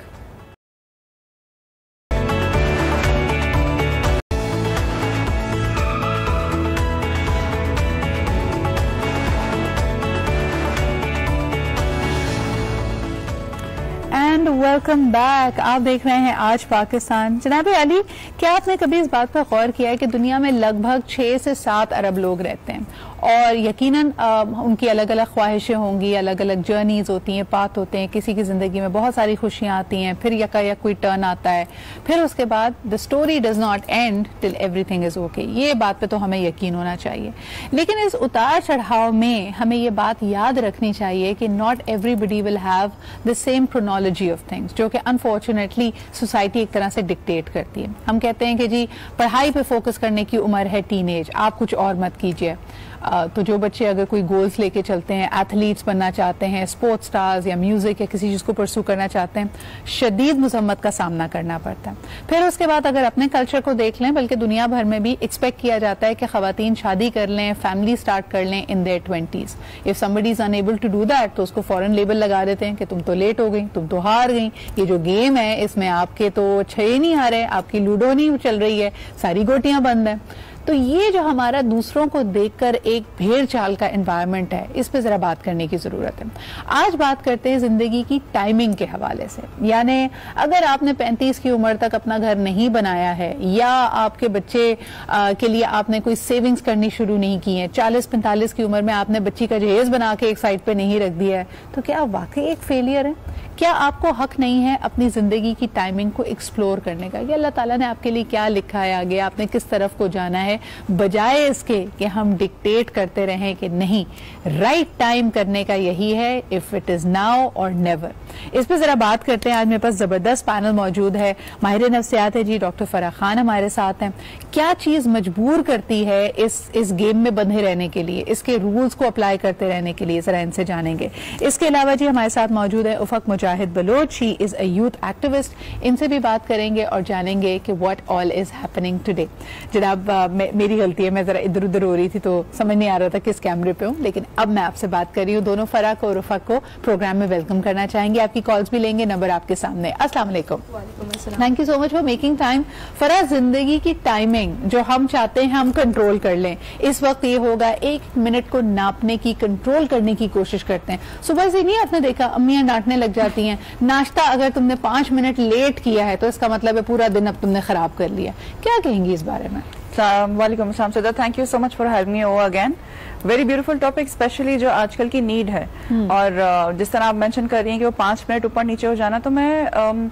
And welcome back. आप देख रहे हैं आज पाकिस्तान। जनाब अली, क्या आपने कभी इस बात पर गौर किया है कि दुनिया में लगभग 6 से 7 अरब लोग रहते हैं और यकीनन उनकी अलग अलग ख्वाहिशें होंगी, अलग अलग जर्नीज होती हैं, पाथ होते हैं, किसी की जिंदगी में बहुत सारी खुशियां आती हैं, फिर यकायक कोई टर्न आता है, फिर उसके बाद the story does not and till everything is okay. ये बात पे तो हमें यकीन होना चाहिए, लेकिन इस उतार चढ़ाव में हमें ये बात याद रखनी चाहिए कि not everybody will have the same chronology of things, जो कि अनफॉर्चुनेटली सोसाइटी एक तरह से डिक्टेट करती है। हम कहते हैं कि जी पढ़ाई पे फोकस करने की उम्र है टीनेज, आप कुछ और मत कीजिए। तो जो बच्चे अगर कोई गोल्स लेके चलते हैं, एथलीट्स बनना चाहते हैं, स्पोर्ट्स स्टार्स या म्यूजिक या किसी चीज को परसू करना चाहते हैं, शदीद मुजम्मत का सामना करना पड़ता है। फिर उसके बाद अगर अपने कल्चर को देख लें, बल्कि दुनिया भर में भी एक्सपेक्ट किया जाता है कि खवातीन शादी कर लें, फैमिली स्टार्ट कर लें in their 20s। If somebody is unable to do that तो उसको फॉरन लेबल लगा देते हैं कि तुम तो लेट हो गई, तुम तो हार गई, ये जो गेम है इसमें आपके तो 6 नहीं हारे, आपकी लूडो नहीं चल रही है, सारी गोटियां बंद हैं। तो ये जो हमारा दूसरों को देखकर एक भेड़ चाल का एनवायरनमेंट है, इस पे जरा बात करने की जरूरत है। आज बात करते हैं जिंदगी की टाइमिंग के हवाले से। यानी अगर आपने 35 की उम्र तक अपना घर नहीं बनाया है या आपके बच्चे के लिए आपने कोई सेविंग्स करनी शुरू नहीं की है, 40-45 की उम्र में आपने बच्ची का जहेज बना के एक साइड पे नहीं रख दिया है, तो क्या वाकई एक फेलियर है? क्या आपको हक नहीं है अपनी जिंदगी की टाइमिंग को एक्सप्लोर करने का? ये अल्लाह ताला ने आपके लिए क्या लिखा है आगे, आपने किस तरफ को जाना है, बजाय इसके कि हम डिक्टेट करते रहें कि नहीं राइट टाइम करने का यही है, इफ इट इज नाउ और नेवर। इस पर जरा बात करते हैं। आज मेरे पास जबरदस्त पैनल मौजूद है, माहिर नफ्सियात है जी, डॉक्टर फराह खान हमारे साथ हैं। क्या चीज मजबूर करती है इस गेम में बंधे रहने के लिए, इसके रूल्स को अप्लाई करते रहने के लिए, जरा इनसे जानेंगे। इसके अलावा जी हमारे साथ मौजूद है Ufaq Mujahid Baloch, she is a youth activist. इनसे भी बात करेंगे और जानेंगे कि what all is happening today. जनाब मेरी गलती है, मैं जरा इधर उधर हो रही थी तो समझ नहीं आ रहा था किस कैमरे पे हूँ, लेकिन अब मैं आपसे बात कर रही हूँ। दोनों फराह को और उफक को प्रोग्राम में वेलकम करना चाहेंगे। आपकी कॉल्स भी लेंगे, नंबर आपके सामने। अस्सलाम वालेकुम। Thank you so much for making time. Farah, जिंदगी की टाइमिंग जो हम चाहते हैं हम कंट्रोल कर लें, इस वक्त ये होगा 1 मिनट को नापने की, कंट्रोल करने की कोशिश करते हैं। सुबह से नहीं आपने देखा अम्मियां डांटने लग जाती हैं, नाश्ता अगर तुमने 5 मिनट लेट किया है तो इसका मतलब है पूरा दिन अब तुमने खराब कर लिया। क्या कहेंगी इस बारे में? वालेकुम अस्सलाम सदा, thank you so much for having me over again. Very beautiful topic, specially जो आजकल की नीड है। और जिस तरह आप मेंशन कर रही हैं कि वो 5 मिनट ऊपर नीचे हो जाना, तो मैं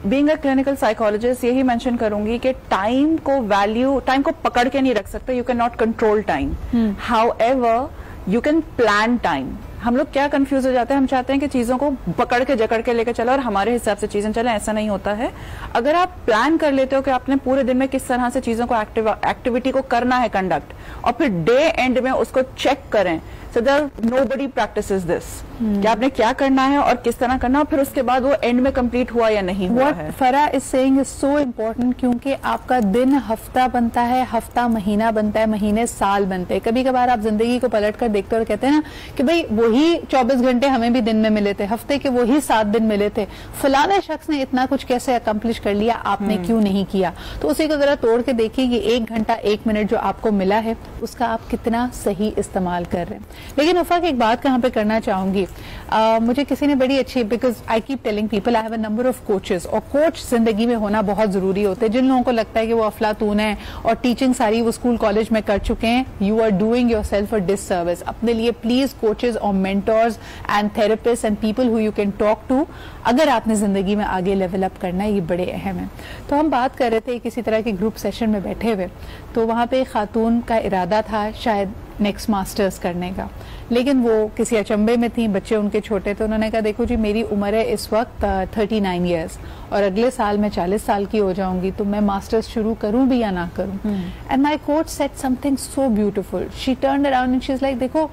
बीइंग अ क्लिनिकल साइकोलॉजिस्ट यही मेंशन करूंगी कि टाइम को पकड़ के नहीं रख सकते। You can not control time, however you can plan time. हम लोग क्या कंफ्यूज हो जाते हैं, हम चाहते हैं कि चीजों को पकड़ के जकड़ के लेकर चलो और हमारे हिसाब से चीजें चले, ऐसा नहीं होता है। अगर आप प्लान कर लेते हो कि आपने पूरे दिन में किस तरह से चीजों को एक्टिविटी को करना है कंडक्ट, और फिर डे एंड में उसको चेक करें, so that nobody practices this कि आपने क्या करना है और किस तरह करना, और फिर उसके बाद वो एंड में कंप्लीट हुआ या नहीं हुआ है। Farah is saying is so important, क्योंकि आपका दिन हफ्ता बनता है, हफ्ता महीना बनता है, महीने साल बनते हैं। कभी कभार आप जिंदगी को पलट कर देखते हो और कहते हैं ना कि भाई वही 24 घंटे हमें भी दिन में मिले थे, हफ्ते के वही 7 दिन मिले थे, फलाने शख्स ने इतना कुछ कैसे अकम्प्लिश कर लिया, आपने क्यों नहीं किया। तो उसी को जरा तोड़ के देखिए कि 1 घंटा 1 मिनट जो आपको मिला है उसका आप कितना सही इस्तेमाल कर रहे हैं। लेकिन उफक, एक बात कहाँ पे करना चाहूंगी, मुझे किसी ने बड़ी अच्छी, because I keep telling people I have a number of coaches, और कोच जिंदगी में होना बहुत जरूरी होते हैं। जिन लोगों को लगता है कि वो अफलातून है और टीचिंग सारी वो स्कूल कॉलेज में कर चुके हैं, you are doing your self a disservice. अपने लिए प्लीज कोचेस और mentors and therapist and people who you can talk to, अगर आपने जिंदगी में आगे लेवल अप करना है, ये बड़े अहम है। तो हम बात कर रहे थे किसी तरह के ग्रुप सेशन में बैठे हुए, तो वहां पे खातून का इरादा था शायद नेक्स्ट मास्टर्स करने का, लेकिन वो किसी अचंबे में थी, बच्चे उनके छोटे थे। उन्होंने कहा देखो जी, मेरी उम्र है इस वक्त 39 ईयर्स और अगले साल मैं 40 साल की हो जाऊंगी, तो मैं मास्टर्स शुरू करूं भी या ना करूं। And my coach said something so beautiful, she turned around and she is like, देखो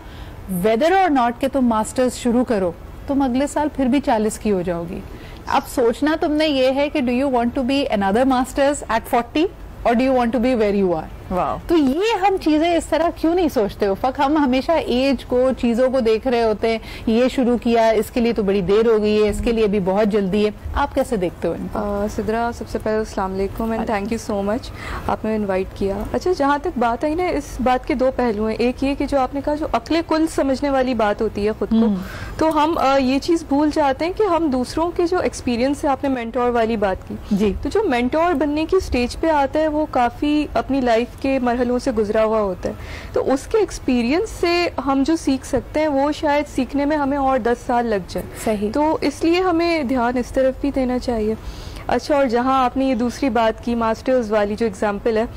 वेदर और नॉट के तुम मास्टर्स शुरू करो, तुम अगले साल फिर भी 40 की हो जाओगी। अब सोचना तुमने ये है कि do you want to be another masters at 40 और do you want to be where you are. तो ये हम चीजें इस तरह क्यों नहीं सोचते हो फक? हम हमेशा एज को, चीजों को देख रहे होते हैं, ये शुरू किया, इसके लिए तो बड़ी देर हो गई है, इसके लिए भी बहुत जल्दी है। आप कैसे देखते हो? सिद्रा, सबसे पहले अस्सलाम वालेकुम and thank you so much, आपने इनवाइट किया। अच्छा, जहाँ तक बात आई ना, इस बात के 2 पहलू हैं। एक ये कि जो आपने कहा, जो अक्ले कुल समझने वाली बात होती है खुद को, तो हम ये चीज भूल जाते हैं कि हम दूसरों के जो एक्सपीरियंस है, आपने मेंटोर वाली बात की जी, तो जो मेंटोर बनने की स्टेज पे आता है वो काफी अपनी लाइफ के मरहलों से गुजरा हुआ होता है, तो उसके एक्सपीरियंस से हम जो सीख सकते हैं वो शायद सीखने में हमें और 10 साल लग जाए। सही, तो इसलिए हमें ध्यान इस तरफ भी देना चाहिए। अच्छा, और जहां आपने ये दूसरी बात की, मास्टर्स वाली जो एग्जाम्पल है,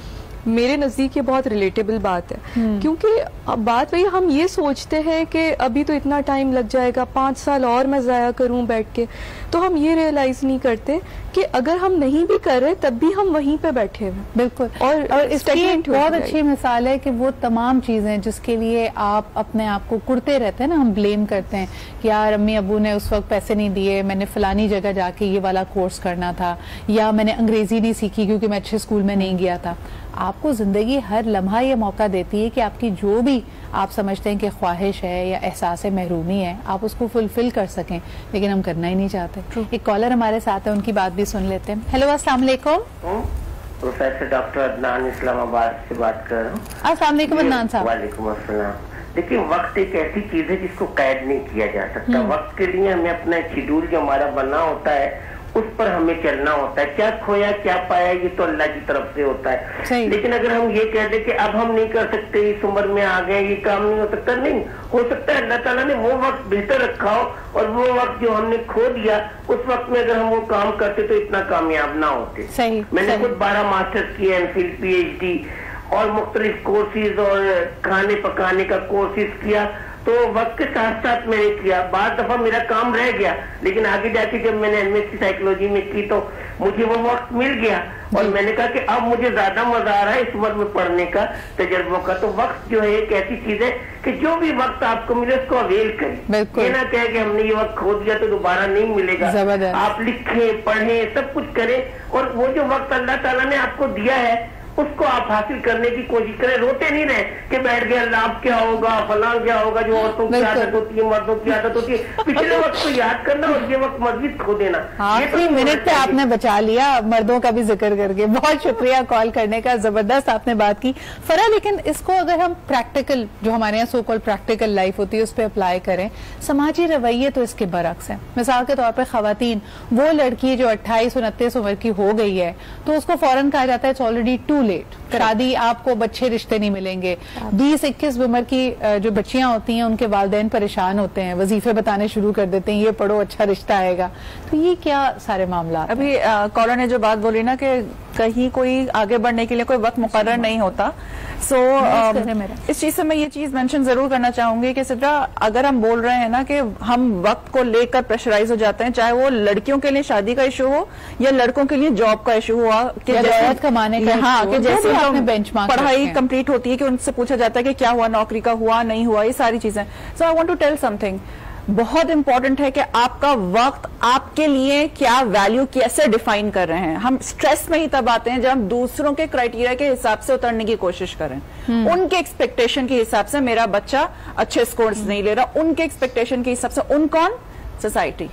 मेरे नज़दीक ये बहुत रिलेटेबल बात है, क्योंकि बात वही, हम ये सोचते हैं कि अभी तो इतना टाइम लग जाएगा, 5 साल और मैं ज़ाया करूं बैठ के, तो हम ये रियलाइज नहीं करते कि अगर हम नहीं भी कर रहे तब भी हम वहीं पे बैठे हुए। बिल्कुल, और इसकी एक बहुत अच्छी मिसाल है कि वो तमाम चीजें जिसके लिए आप अपने आप को कुड़ते रहते हैं ना, हम ब्लेम करते हैं कि यार अम्मी अबू ने उस वक्त पैसे नहीं दिए, मैंने फलानी जगह जाके ये वाला कोर्स करना था, या मैंने अंग्रेजी नहीं सीखी क्योंकि मैं अच्छे स्कूल में नहीं गया था। आपको जिंदगी हर लम्हा ये मौका देती है कि आपकी जो भी आप समझते हैं कि ख्वाहिश है या एहसास महरूमी है, आप उसको फुलफिल कर सकें, लेकिन हम करना ही नहीं चाहते। एक कॉलर हमारे साथ है, उनकी बात भी सुन लेते हैं। हेलो, अस्सलाम वालेकुम। प्रोफेसर डॉक्टर अदनान इस्लामाबाद से बात कर रहा हूँ। अस्सलाम वालेकुम अदनान साहब। वालेकुम अस्सलाम। देखिए, वक्त एक ऐसी चीज है जिसको कैद नहीं किया जा सकता। वक्त के लिए हमें अपना शेड्यूल जो हमारा बना होता है उस पर हमें चलना होता है। क्या खोया क्या पाया ये तो अल्लाह की तरफ से होता है। लेकिन अगर हम ये कह दें कि अब हम नहीं कर सकते, इस उम्र में आ गए, ये काम नहीं हो सकता, नहीं हो सकता है। अल्लाह ताला ने वो वक्त बेहतर रखा हो और वो वक्त जो हमने खो दिया, उस वक्त में अगर हम वो काम करते तो इतना कामयाब ना होते। मैंने खुद 12 मास्टर्स किए, MPhil PhD और मुख्तलिफ कोर्सेज और खाने पकाने का कोर्सेज किया। तो वक्त के साथ साथ मैंने किया, बाद दफा मेरा काम रह गया, लेकिन आगे जाके जब मैंने एमएससी साइकोलॉजी में की तो मुझे वो वक्त मिल गया और मैंने कहा कि अब मुझे ज्यादा मजा आ रहा है इस उम्र में पढ़ने का, तजर्बों का। तो वक्त जो है एक ऐसी चीज है कि जो भी वक्त आपको मिले उसको अवेल करें, ये ना कहे कि हमने ये वक्त खो दिया तो दोबारा नहीं मिलेगा। आप लिखें, पढ़ें, सब कुछ करें और वो जो वक्त अल्लाह ताला ने आपको दिया है उसको आप हासिल करने की कोशिश करें। रोते नहीं रहे कि बैठ गए अल्लाह क्या होगा, फलां क्या होगा, जो औरतों की आदत होती है, मर्दों की आदत होती है। पिछले वक्त को याद करना और ये वक्त मस्जिद खो देना। आखिरी मिनट पे आपने बचा लिया मर्दों का भी जिक्र करके, बहुत शुक्रिया कॉल करने का, जबरदस्त आपने बात की फरा। लेकिन इसको अगर हम प्रैक्टिकल, जो हमारे यहाँ सो कॉल्ड प्रैक्टिकल लाइफ होती है, उस पर अप्लाई करें, समाजी रवैये तो इसके बरक्स है। मिसाल के तौर पर खवातीन, वो लड़की जो 28-29 उम्र की हो गई है तो उसको फौरन कहा जाता है इट्स ऑलरेडी टू लेट, शादी, आपको बच्चे रिश्ते नहीं मिलेंगे। 20-21 उम्र की जो बच्चियां होती हैं उनके वालिदैन परेशान होते हैं, वजीफे बताने शुरू कर देते हैं, ये पढ़ो अच्छा रिश्ता आएगा। तो ये क्या सारे मामला? अभी कॉलर ने जो बात बोली ना कि कहीं कोई आगे बढ़ने के लिए कोई वक्त मुकर्रर नहीं होता, इस चीज से मैं ये चीज मेंशन जरूर करना चाहूंगी कि सिद्रा, अगर हम बोल रहे हैं ना कि हम वक्त को लेकर प्रेशराइज हो जाते हैं, चाहे वो लड़कियों के लिए शादी का इशू हो या लड़कों के लिए जॉब का इशू हुआ कि जैसे कमाने का, हाँ, कि जैसे बेंचमार्क पढ़ाई कंप्लीट होती है कि उनसे पूछा जाता है कि क्या हुआ, नौकरी का हुआ नहीं हुआ, ये सारी चीजें। So I want to tell something, बहुत इंपॉर्टेंट है कि आपका वक्त आपके लिए क्या वैल्यू कैसे डिफाइन कर रहे हैं। हम स्ट्रेस में ही तब आते हैं जब हम दूसरों के क्राइटेरिया के हिसाब से उतरने की कोशिश करें। उनके एक्सपेक्टेशन के हिसाब से मेरा बच्चा अच्छे स्कोर्स नहीं ले रहा, उनके एक्सपेक्टेशन के हिसाब से, उन कौन, सोसाइटी,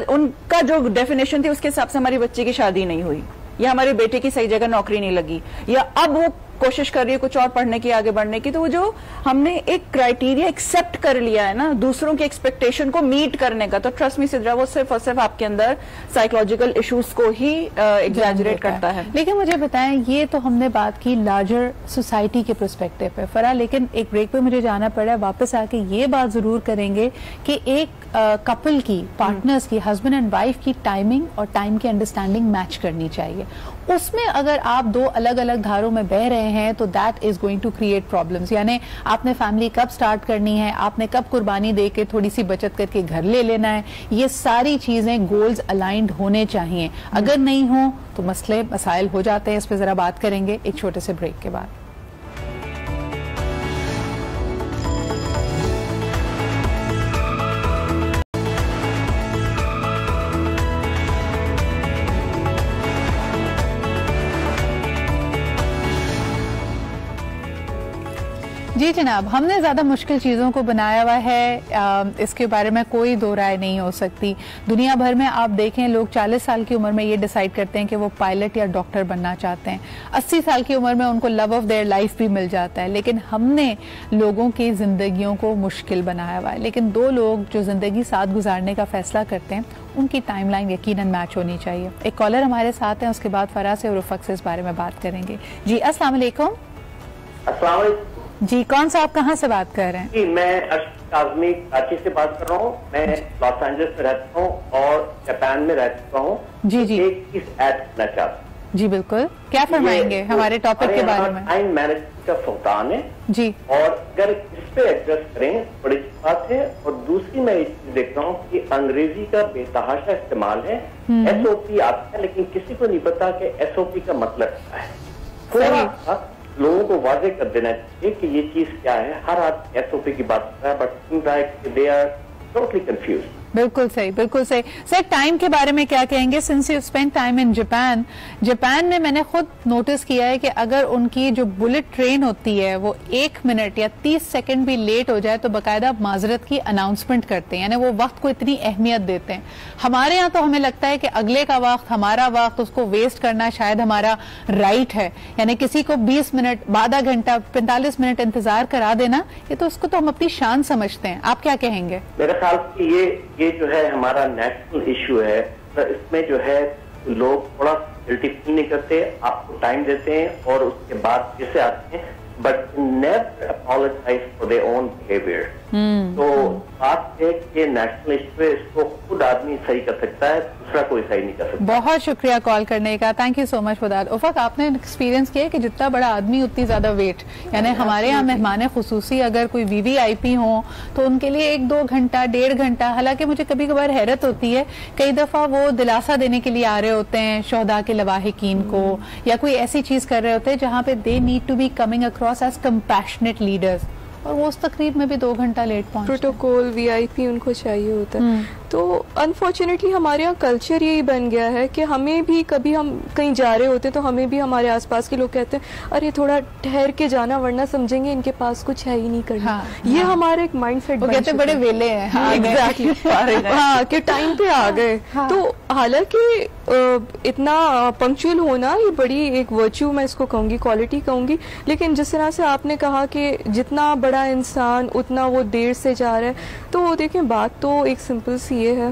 उनका जो डेफिनेशन थी उसके हिसाब से हमारी बच्ची की शादी नहीं हुई, या हमारे बेटे की सही जगह नौकरी नहीं लगी, या अब वो कोशिश कर रही है कुछ और पढ़ने की, आगे बढ़ने की। तो वो जो हमने एक क्राइटेरिया एक्सेप्ट कर लिया है ना दूसरों के एक्सपेक्टेशन को मीट करने का, तो ट्रस्ट मी सिद्रा, वो सिर्फ और सिर्फ आपके अंदर साइकोलॉजिकल इश्यूज को ही एग्जैजरेट करता है। लेकिन मुझे बताएं, ये तो हमने बात की लार्जर सोसाइटी के पर्सपेक्टिव पे फरा, लेकिन एक ब्रेक पे मुझे जाना पड़ा, वापस आके ये बात जरूर करेंगे कि एक कपल की, पार्टनर्स की, हस्बैंड एंड वाइफ की टाइमिंग और टाइम की अंडरस्टैंडिंग मैच करनी चाहिए। उसमें अगर आप दो अलग अलग धारों में बह रहे हैं तो that is going to create problems. यानी आपने फैमिली कब स्टार्ट करनी है, आपने कब कुर्बानी दे के थोड़ी सी बचत करके घर ले लेना है, ये सारी चीजें गोल्स अलाइंड होने चाहिए। अगर नहीं हो तो मसले मसाइल हो जाते हैं। इस पर जरा बात करेंगे एक छोटे से ब्रेक के बाद। जी जनाब, हमने ज्यादा मुश्किल चीजों को बनाया हुआ है, इसके बारे में कोई दो राय नहीं हो सकती। दुनिया भर में आप देखें, लोग 40 साल की उम्र में ये डिसाइड करते हैं कि वो पायलट या डॉक्टर बनना चाहते हैं। 80 साल की उम्र में उनको लव ऑफ देयर लाइफ भी मिल जाता है। लेकिन हमने लोगों की जिंदगियों को मुश्किल बनाया हुआ है। लेकिन दो लोग जो जिंदगी साथ गुजारने का फैसला करते हैं, उनकी टाइमलाइन यकीनन मैच होनी चाहिए। एक कॉलर हमारे साथ हैं, उसके बाद फराज से और रुफक से इस बारे में बात करेंगे। जी अस्सलाम वालेकुम। अस्सलाम वालेकुम जी, कौन सा, आप कहाँ से बात कर रहे हैं? जी, मैं अशरफ आजमी कराची से बात कर रहा हूँ। मैं लॉस एंजल्स में रहता हूँ और जापान में रह चुका हूँ। जी जी, एक चीज ऐड करना चाहता हूँ। जी बिल्कुल, क्या फरमाएंगे हमारे टॉपिक के बारे में? टाइम मैनेजमेंट का सुल्तान है जी, और अगर इस पे एडजस्ट करें बड़ी बात है। और दूसरी मैं एक चीज देख रहा हूँ कि अंग्रेजी का बेतहाशा इस्तेमाल है। SOP आता है लेकिन किसी को नहीं पता कि SOP का मतलब क्या है। थोड़ा लोगों को वाजे कर देना चाहिए कि ये चीज क्या है। हर आदमी SOP की बात कर रहा है but they are totally confused. बिल्कुल सही, बिल्कुल सही। सर, टाइम के बारे में क्या कहेंगे? Since you spend time in Japan, Japan में मैंने खुद नोटिस किया है कि अगर उनकी जो बुलेट ट्रेन होती है वो 1 मिनट या 30 सेकंड भी लेट हो जाए तो बाकायदा माजरत की अनाउंसमेंट करते हैं, यानी वो वक्त को इतनी अहमियत देते हैं। हमारे यहाँ तो हमें लगता है कि अगले का वक्त, हमारा वक्त, उसको वेस्ट करना शायद हमारा राइट है। यानी किसी को 20 मिनट, आधा घंटा, 45 मिनट इंतजार करा देना, ये तो उसको तो हम अपनी शान समझते हैं। आप क्या कहेंगे? मेरे ख्याल से ये जो है हमारा नेशनल इशू है। तो इसमें जो है लोग थोड़ा गिल्टी फील नहीं करते, आपको टाइम देते हैं और उसके बाद जैसे आते हैं, but never apologise for their own behaviour. तो बात है कि नेशनल इशू है, इसको खुद आदमी सही कर सकता है, दूसरा कोई सही नहीं कर सकता। बहुत शुक्रिया कॉल करने का, thank you so much for that. Ufaq, आपने एक्सपीरियंस किया कि जितना बड़ा आदमी उतनी ज्यादा वेट, यानी हमारे यहाँ मेहमान खुसूसी अगर कोई वीवीआईपी हो तो उनके लिए 1-2 घंटा 1.5 घंटा, हालांकि मुझे कभी कभार हैरत होती है, कई दफा वो दिलासा देने के लिए आ रहे होते हैं शोहदा के लवाहिकीन को, या कोई ऐसी चीज कर रहे होते हैं जहाँ पे they need to be coming across as compassionate leaders, और वो उस तकरीब में भी 2 घंटा लेट पहुंचे। प्रोटोकॉल वीआईपी उनको चाहिए होता है। तो अनफॉर्चुनेटली हमारे यहाँ कल्चर यही बन गया है कि हमें भी कभी हम कहीं जा रहे होते तो हमें भी हमारे आसपास के लोग कहते हैं अरे थोड़ा ठहर के जाना वरना समझेंगे इनके पास कुछ है ही नहीं करना। ये हमारा एक माइंडसेट वो कहते बड़े वेले हैं। एग्जैक्टली हाँ कि टाइम पे आ गए। तो हालांकि इतना पंक्चुअल होना ये बड़ी एक वर्च्यू मैं इसको कहूंगी, क्वालिटी कहूंगी, लेकिन जिस तरह से आपने कहा कि जितना बड़ा इंसान उतना वो देर से जा रहा है, तो देखें बात तो एक सिंपल सी ये है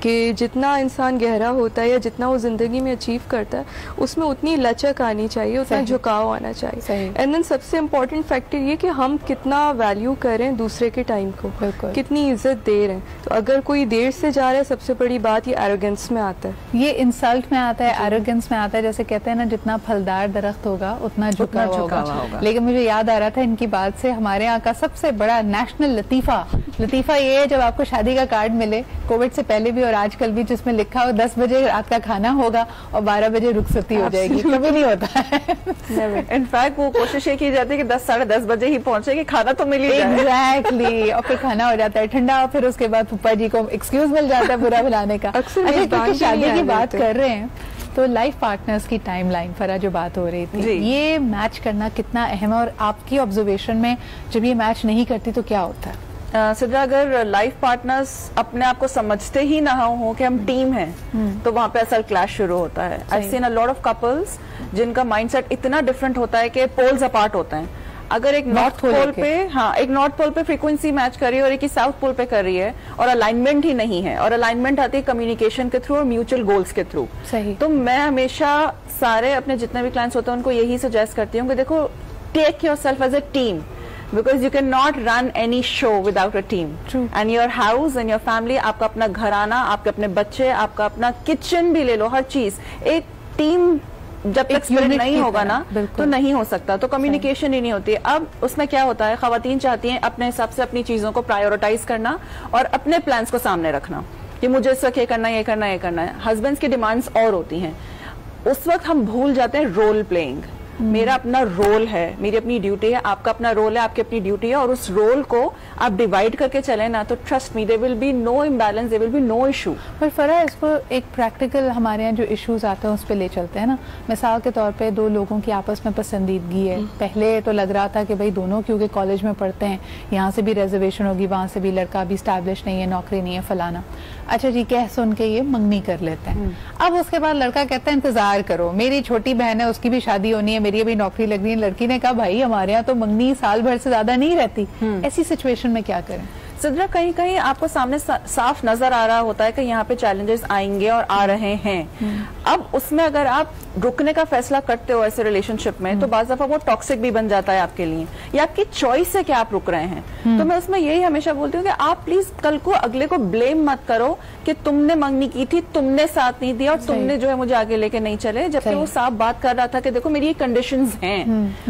कि जितना इंसान गहरा होता है या जितना वो जिंदगी में अचीव करता है उसमें उतनी लचक आनी चाहिए, उतना झुकाव आना चाहिए। एंड देन सबसे इम्पोर्टेंट फैक्टर ये कि हम कितना वैल्यू करें दूसरे के टाइम को, कितनी इज्जत दे रहे हैं। तो अगर कोई देर से जा रहा है, सबसे बड़ी बात ये एरोगेंस में आता है, ये इंसल्ट में आता है, एरोगेंस में आता है। जैसे कहते हैं ना जितना फलदार दरख्त होगा उतना झुका होगा। लेकिन मुझे याद आ रहा था इनकी बात से, हमारे यहाँ का सबसे बड़ा नेशनल लतीफा ये है जब आपको शादी का कार्ड मिले, कोविड से पहले भी और आजकल भी, जिसमें लिखा हो 10 बजे रात का खाना होगा और 12 बजे रुखसती हो जाएगी। कभी नहीं होता है। इनफैक्ट वो कोशिश ये की जाती है कि 10-10:30 बजे ही पहुंचे कि खाना तो मिल ही जाए। एग्जैक्टली। और फिर खाना हो जाता है ठंडा, फिर उसके बाद पप्पा जी को एक्सक्यूज मिल जाता है बुरा बुलाने का। क्योंकि शादी की बात कर रहे हैं तो लाइफ पार्टनर्स की टाइमलाइन फरा जो बात हो रही थी, ये मैच करना कितना अहम है, और आपकी ऑब्जर्वेशन में जब ये मैच नहीं करती तो क्या होता है? सिद्रा, अगर लाइफ पार्टनर्स अपने आप को समझते ही ना हो कि हम टीम हैं, तो वहां पे असल क्लैश शुरू होता है। I seen a lot of couples जिनका माइंडसेट इतना डिफरेंट होता है कि पोल्स अपार्ट होते हैं। अगर एक नॉर्थ पोल पे एक नॉर्थ पोल पे फ्रीक्वेंसी मैच कर रही है और एक ही साउथ पोल पे कर रही है, और अलाइनमेंट ही नहीं है, और अलाइनमेंट आती है कम्युनिकेशन के थ्रू और म्यूचुअल गोल्स के थ्रू। तो मैं हमेशा सारे अपने जितने भी क्लाइंट्स होते हैं उनको यही सजेस्ट करती हूँ कि देखो, take yourself as a team, because you cannot run any show without a team. True. And your house and your family, आपका अपना घराना, आपके अपने बच्चे, आपका अपना किचन भी ले लो, हर चीज एक टीम जब तक स्पिरिट नहीं होगा ना तो नहीं हो सकता। तो कम्युनिकेशन ही नहीं होती। अब उसमें क्या होता है, खवातीन चाहती हैं अपने हिसाब से अपनी चीजों को प्रायोरिटाइज करना और अपने प्लान्स को सामने रखना कि मुझे इस वक्त ये करना है, ये करना है, ये करना है। हस्बैंड्स की डिमांड्स और होती हैं। उस वक्त हम भूल जाते हैं रोल प्लेइंग। मेरा अपना रोल है, मेरी अपनी ड्यूटी है, आपका अपना रोल है, आपकी अपनी ड्यूटी है, और उस रोल को आप डिवाइड करके चले ना तो trust me, there will be no imbalance, there will be no issue. पर फरा, इसको एक प्रैक्टिकल हमारे यहाँ जो इश्यूज आते हैं उस पर ले चलते हैं ना। मिसाल के तौर पे 2 लोगों की आपस में पसंदीदगी है। पहले तो लग रहा था कि भाई दोनों क्योंकि कॉलेज में पढ़ते हैं, यहाँ से भी रिजर्वेशन होगी, वहाँ से भी, लड़का भी स्टैब्लिश नहीं है, नौकरी नहीं है, फलाना। अच्छा जी, कह सुन के ये मंगनी कर लेते हैं। अब उसके बाद लड़का कहता है इंतजार करो, मेरी छोटी बहन है, उसकी भी शादी होनी है, मेरी अभी नौकरी लग रही है। लड़की ने कहा भाई हमारे यहाँ तो मंगनी साल भर से ज्यादा नहीं रहती। ऐसी सिचुएशन में क्या करें? सिद्रा, कहीं कहीं आपको सामने साफ नजर आ रहा होता है कि यहाँ पे चैलेंजेस आएंगे और आ रहे हैं। अब उसमें अगर आप रुकने का फैसला करते हो ऐसे रिलेशनशिप में, तो बाज़ दफा वो टॉक्सिक भी बन जाता है आपके लिए, या आपकी चॉइस है कि आप रुक रहे हैं। तो मैं उसमें यही हमेशा बोलती हूँ कि आप प्लीज कल को अगले को ब्लेम मत करो कि तुमने मंगनी की थी, तुमने साथ नहीं दिया और तुमने जो है मुझे आगे लेके नहीं चले, जबकि वो साफ बात कर रहा था कि देखो मेरी ये कंडीशंस हैं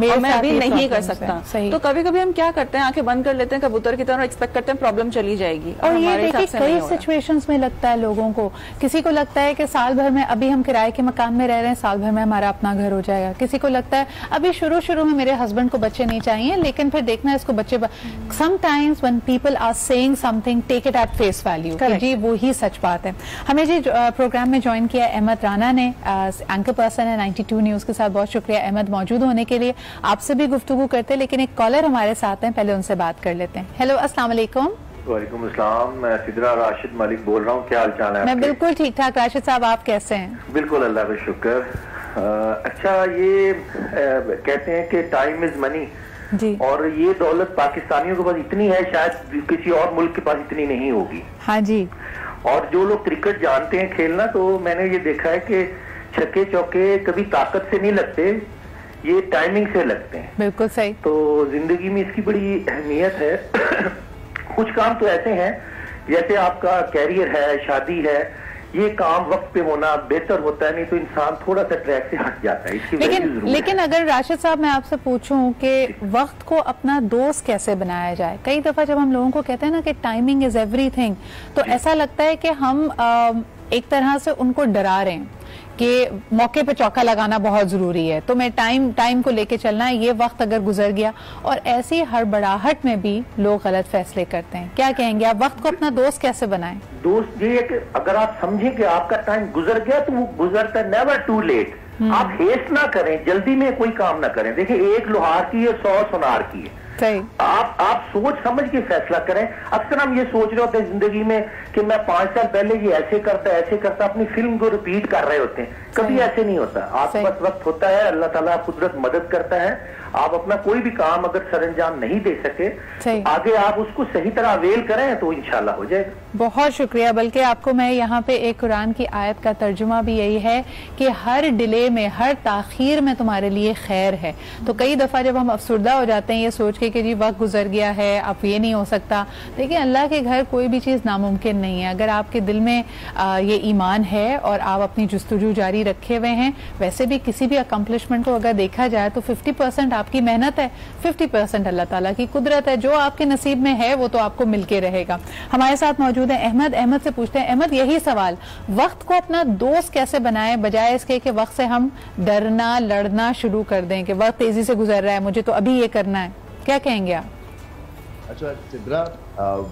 और मैं अभी नहीं कर सकता। तो कभी कभी हम क्या करते हैं, आंखें बंद कर लेते हैं कबूतर की तरह, एक्सपेक्ट करते हैं प्रॉब्लम चली जाएगी। और ये देखिए कई सिचुएशंस में लगता है लोगों को, किसी को लगता है कि साल भर में, अभी हम किराए के मकान में रह रहे हैं, साल भर में हमारा अपना घर हो जाएगा। किसी को लगता है अभी शुरू में मेरे हस्बैंड को बच्चे नहीं चाहिए, लेकिन फिर देखना है इसको बच्चे। Sometimes when people are saying something, take it at face value, जी वो ही सच बात है। हमें जी प्रोग्राम में ज्वाइन किया अहमद राना ने, एंकर पर्सन है 92 न्यूज के साथ। बहुत शुक्रिया अहमद मौजूद होने के लिए। आपसे भी गुफ्तगू करते, लेकिन एक कॉलर हमारे साथ हैं, पहले उनसे बात कर लेते हैं। हेलो, अस्सलाम वालेकुम। वालेकुम अस्सलाम, मैं सिद्रा राशिद मलिक बोल रहा हूँ। क्या हाल चाल है? मैं बिल्कुल ठीक ठाक। राशिद साहब, आप कैसे हैं? बिल्कुल, अल्लाह का शुक्र। अच्छा, ये कहते हैं कि टाइम इज मनी जी, और ये दौलत पाकिस्तानियों के पास इतनी है, शायद किसी और मुल्क के पास इतनी नहीं होगी। हाँ जी। और जो लोग क्रिकेट जानते हैं खेलना, तो मैंने ये देखा है कि छक्के चौके कभी ताकत से नहीं लगते, ये टाइमिंग से लगते हैं। बिल्कुल सही। तो जिंदगी में इसकी बड़ी अहमियत है। कुछ काम तो ऐसे हैं जैसे आपका कैरियर है, शादी है, ये काम वक्त पे होना बेहतर होता है, नहीं तो इंसान थोड़ा सा ट्रैक से हट जाता है। इसकी लेकिन अगर राशिद साहब मैं आपसे पूछूं कि वक्त को अपना दोस्त कैसे बनाया जाए, कई दफा जब हम लोगों को कहते हैं ना कि टाइमिंग इज एवरीथिंग, तो ऐसा लगता है कि हम एक तरह से उनको डरा रहे हैं कि मौके पे चौका लगाना बहुत जरूरी है, तो मैं टाइम को लेके चलना है, ये वक्त अगर गुजर गया, और ऐसी हड़बड़ाहट में भी लोग गलत फैसले करते हैं। क्या कहेंगे आप, वक्त को अपना दोस्त कैसे बनाएं? दोस्त ये है कि अगर आप समझें कि आपका टाइम गुजर गया तो वो गुजरता है, नेवर टू लेट। आप हेस्ट ना करें, जल्दी में कोई काम ना करें। देखिए, एक लोहार की है, 100 सुनार की है। आप सोच समझ के फैसला करें। अक्सर हम ये सोच रहे होते हैं जिंदगी में कि मैं 5 साल पहले ये ऐसे करता, अपनी फिल्म को रिपीट कर रहे होते हैं। कभी ऐसे नहीं होता। आपके पास वक्त होता है, अल्लाह ताला कुदरत मदद करता है। आप अपना कोई भी काम अगर सरंजाम नहीं दे सके, आगे आप उसको सही तरह अवेल करें तो इंशाल्लाह हो जाएगा। बहुत शुक्रिया। बल्कि आपको मैं यहाँ पे एक कुरान की आयत का तर्जुमा भी यही है कि हर डिले में, हर ताखीर में तुम्हारे लिए खैर है। तो कई दफा जब हम अफसुर्दा हो जाते हैं ये सोच के कि जी वक्त गुजर गया है, अब ये नहीं हो सकता, देखिए अल्लाह के घर कोई भी चीज नामुमकिन नहीं है। अगर आपके दिल में ये ईमान है और आप अपनी जुस्तजू जारी रखे हुए हैं, वैसे भी किसी भी अकम्पलिशमेंट को अगर देखा जाए तो 50% आपकी मेहनत है, 50% अल्लाह ताला की कुदरत है। जो आपके नसीब में है वो तो आपको मिलके रहेगा। हमारे साथ मौजूद है अहमद से पूछते हैं, अहमद यही सवाल, वक्त को अपना दोस्त कैसे बनाएं बजाय इसके कि वक्त से हम डरना लड़ना शुरू कर दें कि वक्त तेजी से गुजर रहा है, मुझे तो अभी ये करना है। क्या कहेंगे आप? अच्छा सिद्रा,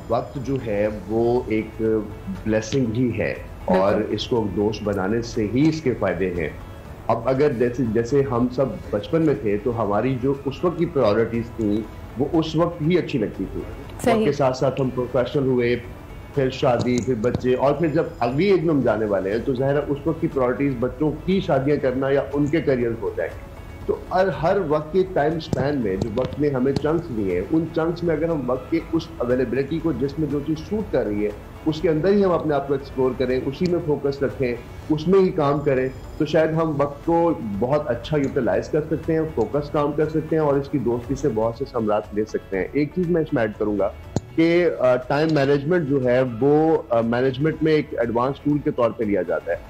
वक्त जो है वो एक ब्लेसिंग ही है और इसको दोस्त बनाने से ही इसके फायदे हैं। अब अगर जैसे हम सब बचपन में थे तो हमारी जो उस वक्त की प्रायोरिटीज थी वो उस वक्त ही अच्छी लगती थी। वक्त के साथ साथ हम प्रोफेशनल हुए, फिर शादी, फिर बच्चे, और फिर जब अगली एज में हम जाने वाले हैं तो ज़ाहिर है उस वक्त की प्रायोरिटीज बच्चों की शादियां करना या उनके करियर हो जाएंगे। तो हर वक्त के टाइम स्पैन में जो वक्त ने हमें चंक्स दिए हैं, उन चंक्स में अगर हम वक्त के उस अवेलेबिलिटी को, जिसमें जो चीज़ शूट कर रही है उसके अंदर ही हम अपने आप को एक्सप्लोर करें, उसी में फोकस रखें, उसमें ही काम करें, तो शायद हम वक्त को बहुत अच्छा यूटिलाइज कर सकते हैं, फोकस काम कर सकते हैं और इसकी दोस्ती से बहुत से समरात ले सकते हैं। एक चीज़ मैं इसमें ऐड करूँगा कि टाइम मैनेजमेंट जो है वो मैनेजमेंट में एक एडवांस टूल के तौर पे लिया जाता है।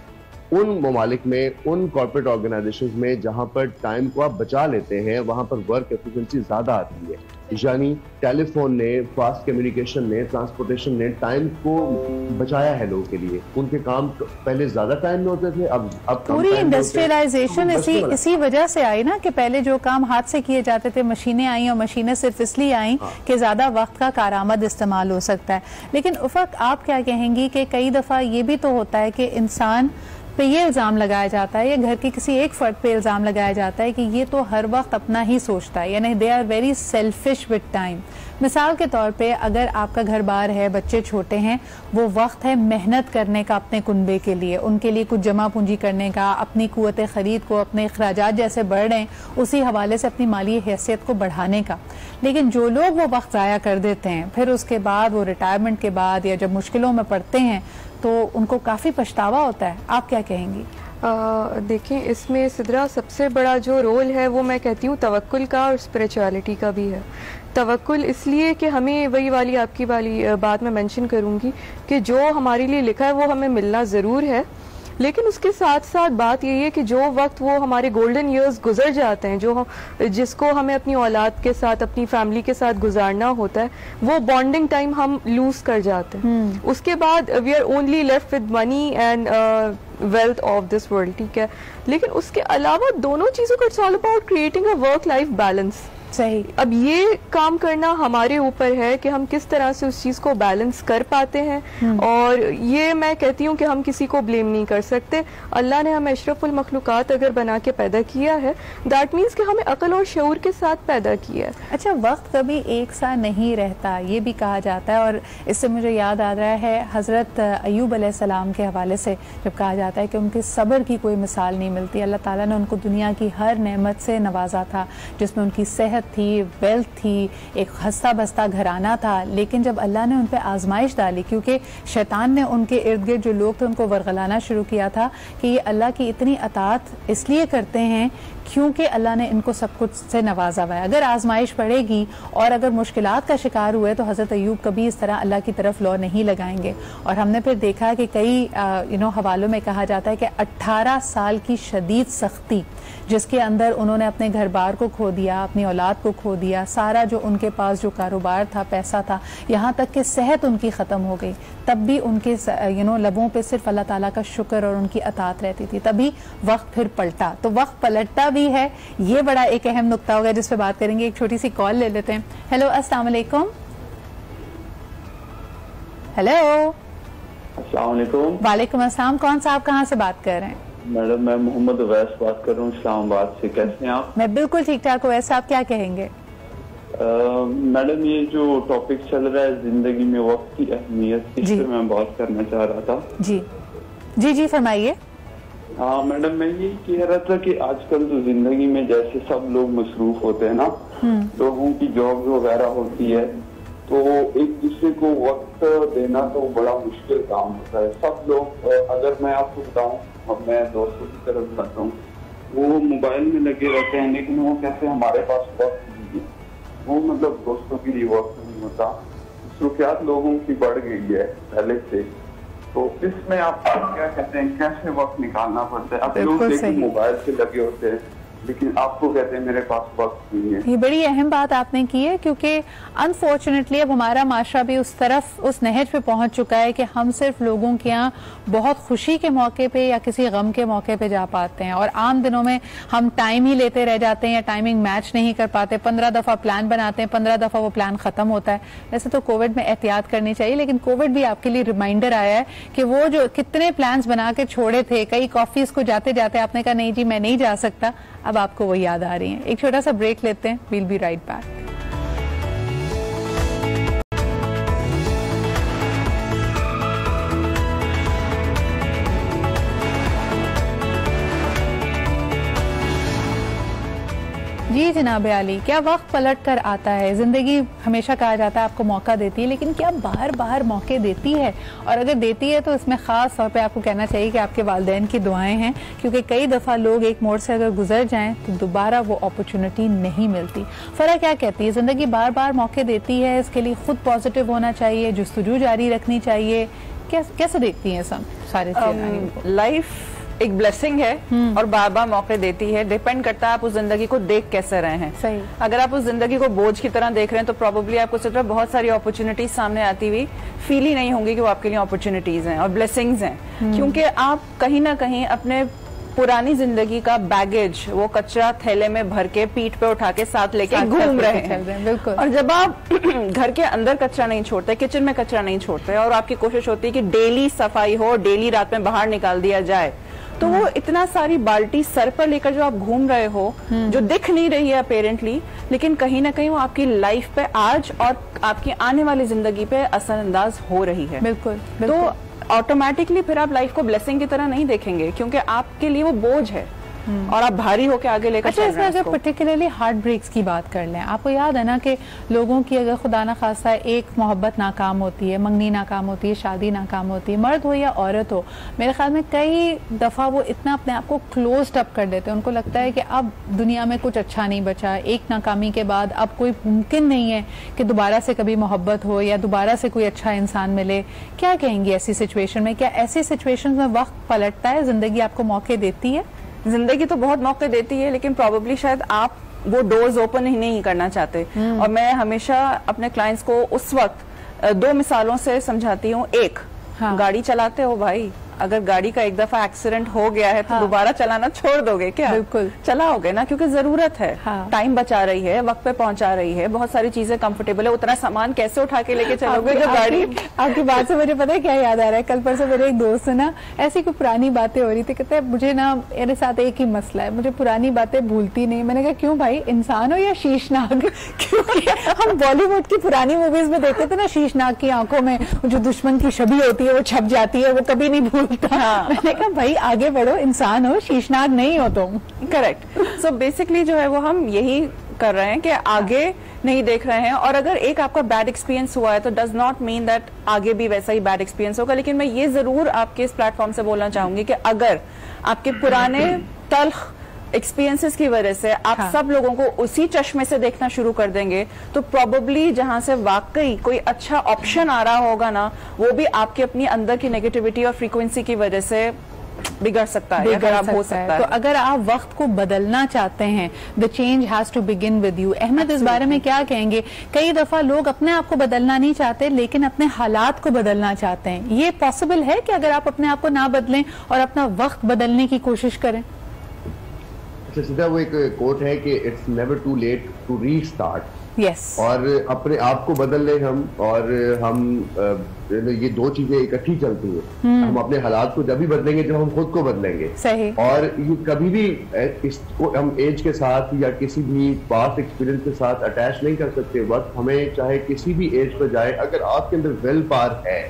उन ममालिक में, उन कॉर्पोरेट ऑर्गेनाइजेशंस में जहां पर टाइम को आप बचा लेते हैं, वहां पर वर्क एफिशिएंसी ज्यादा आती है। यानी टेलीफोन ने, फास्ट कम्युनिकेशन ने, ट्रांसपोर्टेशन ने टाइम को बचाया है लोगों के लिए। उनके काम पहले ज्यादा टाइम में होते थे, अब पूरी इंडस्ट्रियलाइजेशन इसी वजह से आई ना कि पहले जो काम हाथ से किए जाते थे, मशीनें आई और मशीनें सिर्फ इसलिए आई कि ज्यादा वक्त का कारआमद इस्तेमाल हो सकता है। लेकिन उफक, आप क्या कहेंगी कि कई दफा ये भी तो होता है कि इंसान पे ये इल्ज़ाम लगाया जाता है या घर के किसी एक फर्द पे इल्ज़ाम लगाया जाता है कि ये तो हर वक्त अपना ही सोचता है, यानी they are very selfish with time. मिसाल के तौर पे अगर आपका घर बार है, बच्चे छोटे हैं, वो वक्त है मेहनत करने का अपने कुनबे के लिए, उनके लिए कुछ जमा पूंजी करने का, अपनी कुव्वत ख़रीद को, अपने अखराजात जैसे बढ़ रहे हैं उसी हवाले से अपनी माली हैसियत को बढ़ाने का। लेकिन जो लोग वो वक्त ज़ाया कर देते हैं, फिर उसके बाद वो रिटायरमेंट के बाद या जब मुश्किलों में पड़ते हैं तो उनको काफ़ी पछतावा होता है। आप क्या कहेंगी? देखिए, इसमें सिद्रा सबसे बड़ा जो रोल है वो मैं कहती हूँ तवक्कुल का और स्पिरिचुअलिटी का भी है। तवक्कुल इसलिए कि हमें वही वाली आपकी वाली बात मैं मेंशन करूँगी कि जो हमारे लिए लिखा है वो हमें मिलना ज़रूर है, लेकिन उसके साथ साथ बात यही है कि जो वक्त वो हमारे गोल्डन इयर्स गुजर जाते हैं, जिसको हमें अपनी औलाद के साथ, अपनी फैमिली के साथ गुजारना होता है, वो बॉन्डिंग टाइम हम लूज कर जाते हैं। उसके बाद we are only left with money and wealth of this world, ठीक है। लेकिन उसके अलावा दोनों चीज़ों का it's all about creating a work life balance. सही। अब ये काम करना हमारे ऊपर है कि हम किस तरह से उस चीज को बैलेंस कर पाते हैं, और ये मैं कहती हूँ कि हम किसी को ब्लेम नहीं कर सकते। अल्लाह ने हमें अशरफुल मखलूकात अगर बना के पैदा किया है, दैट मीन्स कि हमें अकल और शऊर के साथ पैदा किया है। अच्छा, वक्त कभी एक सा नहीं रहता, ये भी कहा जाता है, और इससे मुझे याद आ रहा है हजरत अय्यूब अलैहिस्सलाम के हवाले से जब कहा जाता है कि उनके सब्र की कोई मिसाल नहीं मिलती। अल्लाह ताला ने उनको दुनिया की हर नेमत से नवाजा था, जिसमें उनकी सेहत सेहत थी, वेल्थ थी, एक हंसता बसता घराना था, लेकिन जब अल्लाह ने उन पे आजमाइश डाली, क्योंकि शैतान ने उनके इर्द गिर्द जो लोग थे उनको वरगलाना शुरू किया था कि ये अल्लाह की इतनी अतात इसलिए करते हैं क्योंकि अल्लाह ने इनको सब कुछ से नवाजा हुआ है। अगर आजमाइश पड़ेगी और अगर मुश्किलात का शिकार हुए तो हज़रत अय्यूब कभी इस तरह अल्लाह की तरफ लौ नहीं लगाएंगे। और हमने फिर देखा कि कई हवालों में कहा जाता है कि 18 साल की शदीद सख्ती, जिसके अंदर उन्होंने अपने घर बार को खो दिया, अपनी औलाद को खो दिया, सारा जो उनके पास जो कारोबार था, पैसा था, यहाँ तक कि सेहत उनकी ख़त्म हो गई, तब भी उनके लबों पे सिर्फ अल्लाह ताला का शुक्र और उनकी अतात रहती थी। तभी वक्त फिर पलटा। तो वक्त पलटता भी है, ये बड़ा एक अहम नुक्ता होगा जिस पे बात करेंगे। एक छोटी सी कॉल ले लेते हैं। हेलो, अस्सलाम वालेकुम। हेलो, अस्सलाम वालेकुम। वालेकुम अस्सलाम। कौन सा, आप कहाँ से बात कर रहे हैं? मैडम, मैं मोहम्मद अवैस बात कर रहा हूँ इस्लामाबाद से। कैसे हैं आप? मैं बिल्कुल ठीक ठाक हूँ। वैसे आप क्या कहेंगे? मैडम, ये जो टॉपिक चल रहा है जिंदगी में वक्त की अहमियत, इस पे मैं बात करना चाह रहा था। जी जी जी, फरमाइए। हाँ मैडम, मैं ये कह रहा था कि आजकल तो जिंदगी में जैसे सब लोग मसरूफ होते हैं ना, लोगों की जॉब वगैरह होती है, तो एक दूसरे को वक्त देना तो बड़ा मुश्किल काम होता है। सब लोग, अगर मैं आपको बताऊं, मैं दोस्तों की तरफ बताता हूँ, वो मोबाइल में लगे रहते हैं, लेकिन वो कहते हैं हमारे पास वक्त नहीं है। वो मतलब दोस्तों के लिए वक्त नहीं होता। मसरूफियात लोगों की बढ़ गई है पहले से, तो इसमें आप क्या कहते हैं, कैसे वक्त निकालना पड़ता है? अब लोग देखिए मोबाइल से लगे होते हैं, लेकिन आपको कहते हैं मेरे पास वक्त नहीं है। ये बड़ी अहम बात आपने की है, क्योंकि अनफॉर्चुनेटली अब हमारा माशरा भी उस तरफ, उस नहज पे पहुंच चुका है कि हम सिर्फ लोगों के यहाँ बहुत खुशी के मौके पे या किसी गम के मौके पे जा पाते हैं, और आम दिनों में हम टाइम ही लेते रह जाते हैं या टाइमिंग मैच नहीं कर पाते। 15 दफा प्लान बनाते हैं, 15 दफा वो प्लान खत्म होता है। वैसे तो कोविड में एहतियात करनी चाहिए, लेकिन कोविड भी आपके लिए रिमाइंडर आया है कि वो जो कितने प्लान बना के छोड़े थे, कई कॉफीज को जाते जाते आपने कहा नहीं जी मैं नहीं जा सकता, अब आपको वो याद आ रही है। एक छोटा सा ब्रेक लेते हैं, वील बी राइट बैक। जी जनाब आली, क्या वक्त पलट कर आता है? जिंदगी हमेशा कहा जाता है आपको मौका देती है, लेकिन क्या बार बार मौके देती है? और अगर देती है तो इसमें खास तौर पे आपको कहना चाहिए कि आपके वालिदैन की दुआएं हैं, क्योंकि कई दफा लोग एक मोड़ से अगर गुजर जाएं तो दोबारा वो अपॉर्चुनिटी नहीं मिलती। फरा क्या कहती है, जिंदगी बार बार मौके देती है, इसके लिए खुद पॉजिटिव होना चाहिए, जुस्तजू जारी रखनी चाहिए, कैसे देखती है सब सारे लाइफ एक ब्लेसिंग है और बार बार मौके देती है। डिपेंड करता है आप उस जिंदगी को देख कैसे रहे हैं। सही। अगर आप उस जिंदगी को बोझ की तरह देख रहे हैं तो प्रोबेबली आपको सिर्फ बहुत सारी अपॉर्चुनिटीज सामने आती हुई फील ही नहीं होंगी कि वो आपके लिए अपॉर्चुनिटीज हैं और ब्लेसिंग्स हैं, क्योंकि आप कहीं ना कहीं अपने पुरानी जिंदगी का बैगेज, वो कचरा थैले में भर के पीठ पे उठा के साथ लेके घूम रहे हैं। बिल्कुल। और जब आप घर के अंदर कचरा नहीं छोड़ते, किचन में कचरा नहीं छोड़ते, और आपकी कोशिश होती है कि डेली सफाई हो, डेली रात में बाहर निकाल दिया जाए, तो वो इतना सारी बाल्टी सर पर लेकर जो आप घूम रहे हो, जो दिख नहीं रही है अपेरेंटली, लेकिन कहीं ना कहीं वो आपकी लाइफ पे आज और आपकी आने वाली जिंदगी पे असरअंदाज हो रही है। बिल्कुल। तो ऑटोमेटिकली फिर आप लाइफ को ब्लेसिंग की तरह नहीं देखेंगे, क्योंकि आपके लिए वो बोझ है और आप भारी होके आगे लेकर अच्छा, इसमें अगर पर्टिकुलरली हार्ट ब्रेक्स की बात कर लें, आपको याद है ना कि लोगों की अगर खुदा ना खास्ता एक मोहब्बत नाकाम होती है, मंगनी नाकाम होती है, शादी नाकाम होती है, मर्द हो या औरत हो, मेरे ख्याल में कई दफ़ा वो इतना अपने आप को क्लोज्ड अप कर देते हैं, उनको लगता है कि अब दुनिया में कुछ अच्छा नहीं बचा, एक नाकामी के बाद अब कोई मुमकिन नहीं है कि दोबारा से कभी मोहब्बत हो या दोबारा से कोई अच्छा इंसान मिले। क्या कहेंगी ऐसी सिचुएशन में? क्या ऐसी सिचुएशन में वक्त पलटता है, जिंदगी आपको मौके देती है? जिंदगी तो बहुत मौके देती है, लेकिन प्रोबेबली शायद आप वो डोर्स ओपन ही नहीं करना चाहते। और मैं हमेशा अपने क्लाइंट्स को उस वक्त 2 मिसालों से समझाती हूँ। एक, गाड़ी चलाते हो भाई, अगर गाड़ी का एक दफा एक्सीडेंट हो गया है तो दोबारा चलाना छोड़ दोगे क्या? बिल्कुल चलाओगे ना, क्योंकि जरूरत है। टाइम बचा रही है, वक्त पे पहुंचा रही है, बहुत सारी चीजें कंफर्टेबल है, उतना सामान कैसे उठा के लेके चलोगे जो गाड़ी। आपकी बात से मुझे पता है क्या याद आ रहा है, कल परसों मेरे एक दोस्त से ना ऐसी कोई पुरानी बातें हो रही थी, कहते हैं मुझे ना मेरे साथ एक ही मसला है, मुझे पुरानी बातें भूलती नहीं। मैंने कहा क्यों भाई, इंसान हो या शीशनाग? क्योंकि हम बॉलीवुड की पुरानी मूवीज में देखते थे ना, शीशनाग की आंखों में जो दुश्मन की छवि होती है वो छप जाती है, वो कभी नहीं भूलता। मैंने कहा भाई आगे बढ़ो, इंसान हो, शीशनाग नहीं हो तुम। करेक्ट। सो बेसिकली जो है वो हम यही कर रहे हैं कि आगे नहीं देख रहे हैं, और अगर एक आपका बैड एक्सपीरियंस हुआ है तो डज नॉट मीन दैट आगे भी वैसा ही बैड एक्सपीरियंस होगा। लेकिन मैं ये जरूर आपके इस प्लेटफॉर्म से बोलना चाहूंगी कि अगर आपके पुराने तल्ख एक्सपीरियंसेस की वजह से आप सब लोगों को उसी चश्मे से देखना शुरू कर देंगे, तो प्रोबेबली जहां से वाकई कोई अच्छा ऑप्शन आ रहा होगा ना, वो भी आपके अपनी अंदर की नेगेटिविटी और फ्रीक्वेंसी की वजह से बिगड़ सकता है, हो सकता है। तो अगर आप वक्त को बदलना चाहते हैं, the change has to begin with you. Ahmed, इस बारे में क्या कहेंगे? कई दफा लोग अपने आप को बदलना नहीं चाहते, लेकिन अपने हालात को बदलना चाहते हैं। ये पॉसिबल है कि अगर आप अपने आप को ना बदलें और अपना वक्त बदलने की कोशिश करें? सीधा वो एक कोट है कि it's never too late to restart. Yes. और अपने आप को बदल ले हम, और हम ये दो चीजें इकट्ठी चलती हैं। हम अपने हालात को जब भी बदलेंगे जब हम खुद को बदलेंगे। सही। और ये कभी भी इसको हम एज के साथ या किसी भी पास्ट एक्सपीरियंस के साथ अटैच नहीं कर सकते। वक्त हमें चाहे किसी भी एज पर जाए, अगर आपके अंदर विल पावर है,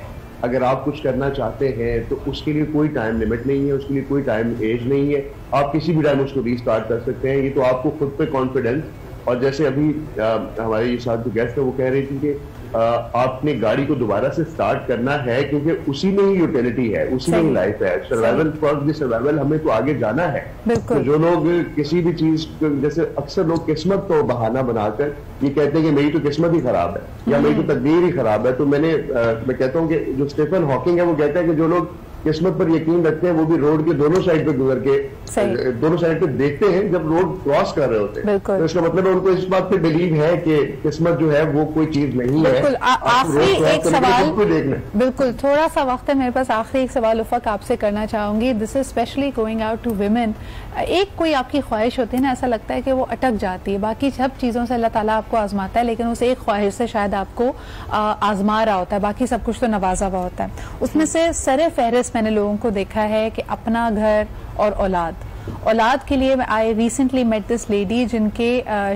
अगर आप कुछ करना चाहते हैं तो उसके लिए कोई टाइम लिमिट नहीं है, उसके लिए कोई टाइम एज नहीं है। आप किसी भी टाइम उसको रीस्टार्ट कर सकते हैं। ये तो आपको खुद पे कॉन्फिडेंस, और जैसे अभी हमारे साथ जो गेस्ट है वो कह रही थी कि आपने गाड़ी को दोबारा से स्टार्ट करना है, क्योंकि उसी में ही यूटिलिटी है, उसी में ही लाइफ है। सर्वाइवल फॉर द सर्वाइवल, हमें तो आगे जाना है। तो जो लोग किसी भी चीज, जैसे अक्सर लोग किस्मत को बहाना बनाकर ये कहते हैं कि मेरी तो किस्मत ही खराब है या मेरी तो तकदीर ही खराब है। तो मैं कहता हूँ कि जो स्टीफन हॉकिंग है वो कहता है कि जो लोग किस्मत पर यकीन रखते हैं वो भी रोड के दोनों साइड पे गुजर के दोनों साइड पे देखते हैं जब रोड क्रॉस कर रहे होते हैं। तो इसका मतलब है उनको इस बात पे बिलीव है कि किस्मत जो है वो कोई चीज नहीं है। आखिरी एक सवाल, बिल्कुल थोड़ा सा वक्त है मेरे पास, आखिरी एक सवाल उफक आपसे करना चाहूंगी। This is specially going out to women. एक कोई आपकी ख्वाहिश होती है ना, ऐसा लगता है कि वो अटक जाती है, बाकी सब चीजों से अल्लाह ताला आपको आजमाता है, लेकिन उस एक ख्वाहिश से शायद आपको आजमा रहा होता है, बाकी सब कुछ तो नवाजा हुआ होता है। उसमें से सरे फहरिस्त मैंने लोगों को देखा है कि अपना घर और औलाद के लिए। I recently met this lady जिनके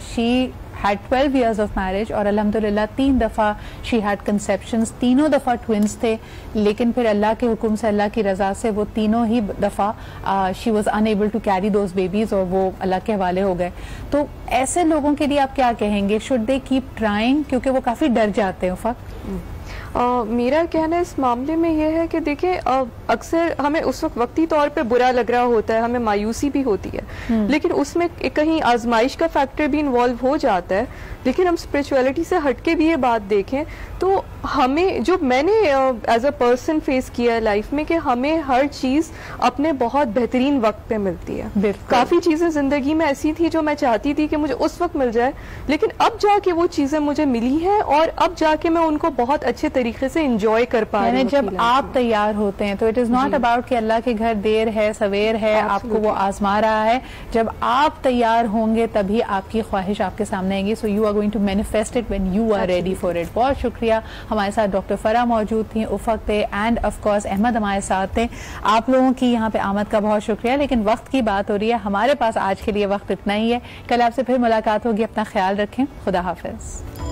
she had 12 years of marriage और अल्हम्दुलिल्लाह 3 दफा she had conceptions, तीनों दफा ट्विंस थे, लेकिन फिर अल्लाह के हुक्म से, अल्लाह की रजा से वो तीनों ही दफा she was unable to carry those babies और वो अल्लाह के हवाले हो गए। तो ऐसे लोगों के लिए आप क्या कहेंगे? should they keep trying? क्योंकि वो काफी डर जाते हैं। मेरा कहना इस मामले में यह है कि देखिए अक्सर हमें उस वक्ती तौर पे बुरा लग रहा होता है, हमें मायूसी भी होती है, लेकिन उसमें कहीं आजमाइश का फैक्टर भी इन्वॉल्व हो जाता है। लेकिन हम स्पिरिचुअलिटी से हटके भी ये बात देखें तो हमें, जो मैंने एज अ पर्सन फेस किया है लाइफ में, कि हमें हर चीज़ अपने बहुत बेहतरीन वक्त पे मिलती है। काफ़ी चीज़ें ज़िंदगी में ऐसी थी जो मैं चाहती थी कि मुझे उस वक्त मिल जाए, लेकिन अब जाके वो चीज़ें मुझे मिली हैं और अब जाके मैं उनको बहुत अच्छे तरीके से इंजॉय कर पा रही हूँ। जब आप तैयार होते हैं तो इट इज़ नॉट अबाउट कि अल्लाह के घर देर है सवेर है, आपको वो आजमा रहा है। जब आप तैयार होंगे तभी आपकी ख्वाहिश आपके सामने आएगी। So you are going to manifest it when you are ready for it. बहुत शुक्रिया। हमारे साथ डॉक्टर फरा मौजूद थी, उफक थे, एंड ऑफ कोर्स अहमद हमारे साथ थे। आप लोगों की यहाँ पे आमद का बहुत शुक्रिया। लेकिन वक्त की बात हो रही है, हमारे पास आज के लिए वक्त इतना ही है। कल आपसे फिर मुलाकात होगी। अपना ख्याल रखें। खुदा हाफिज।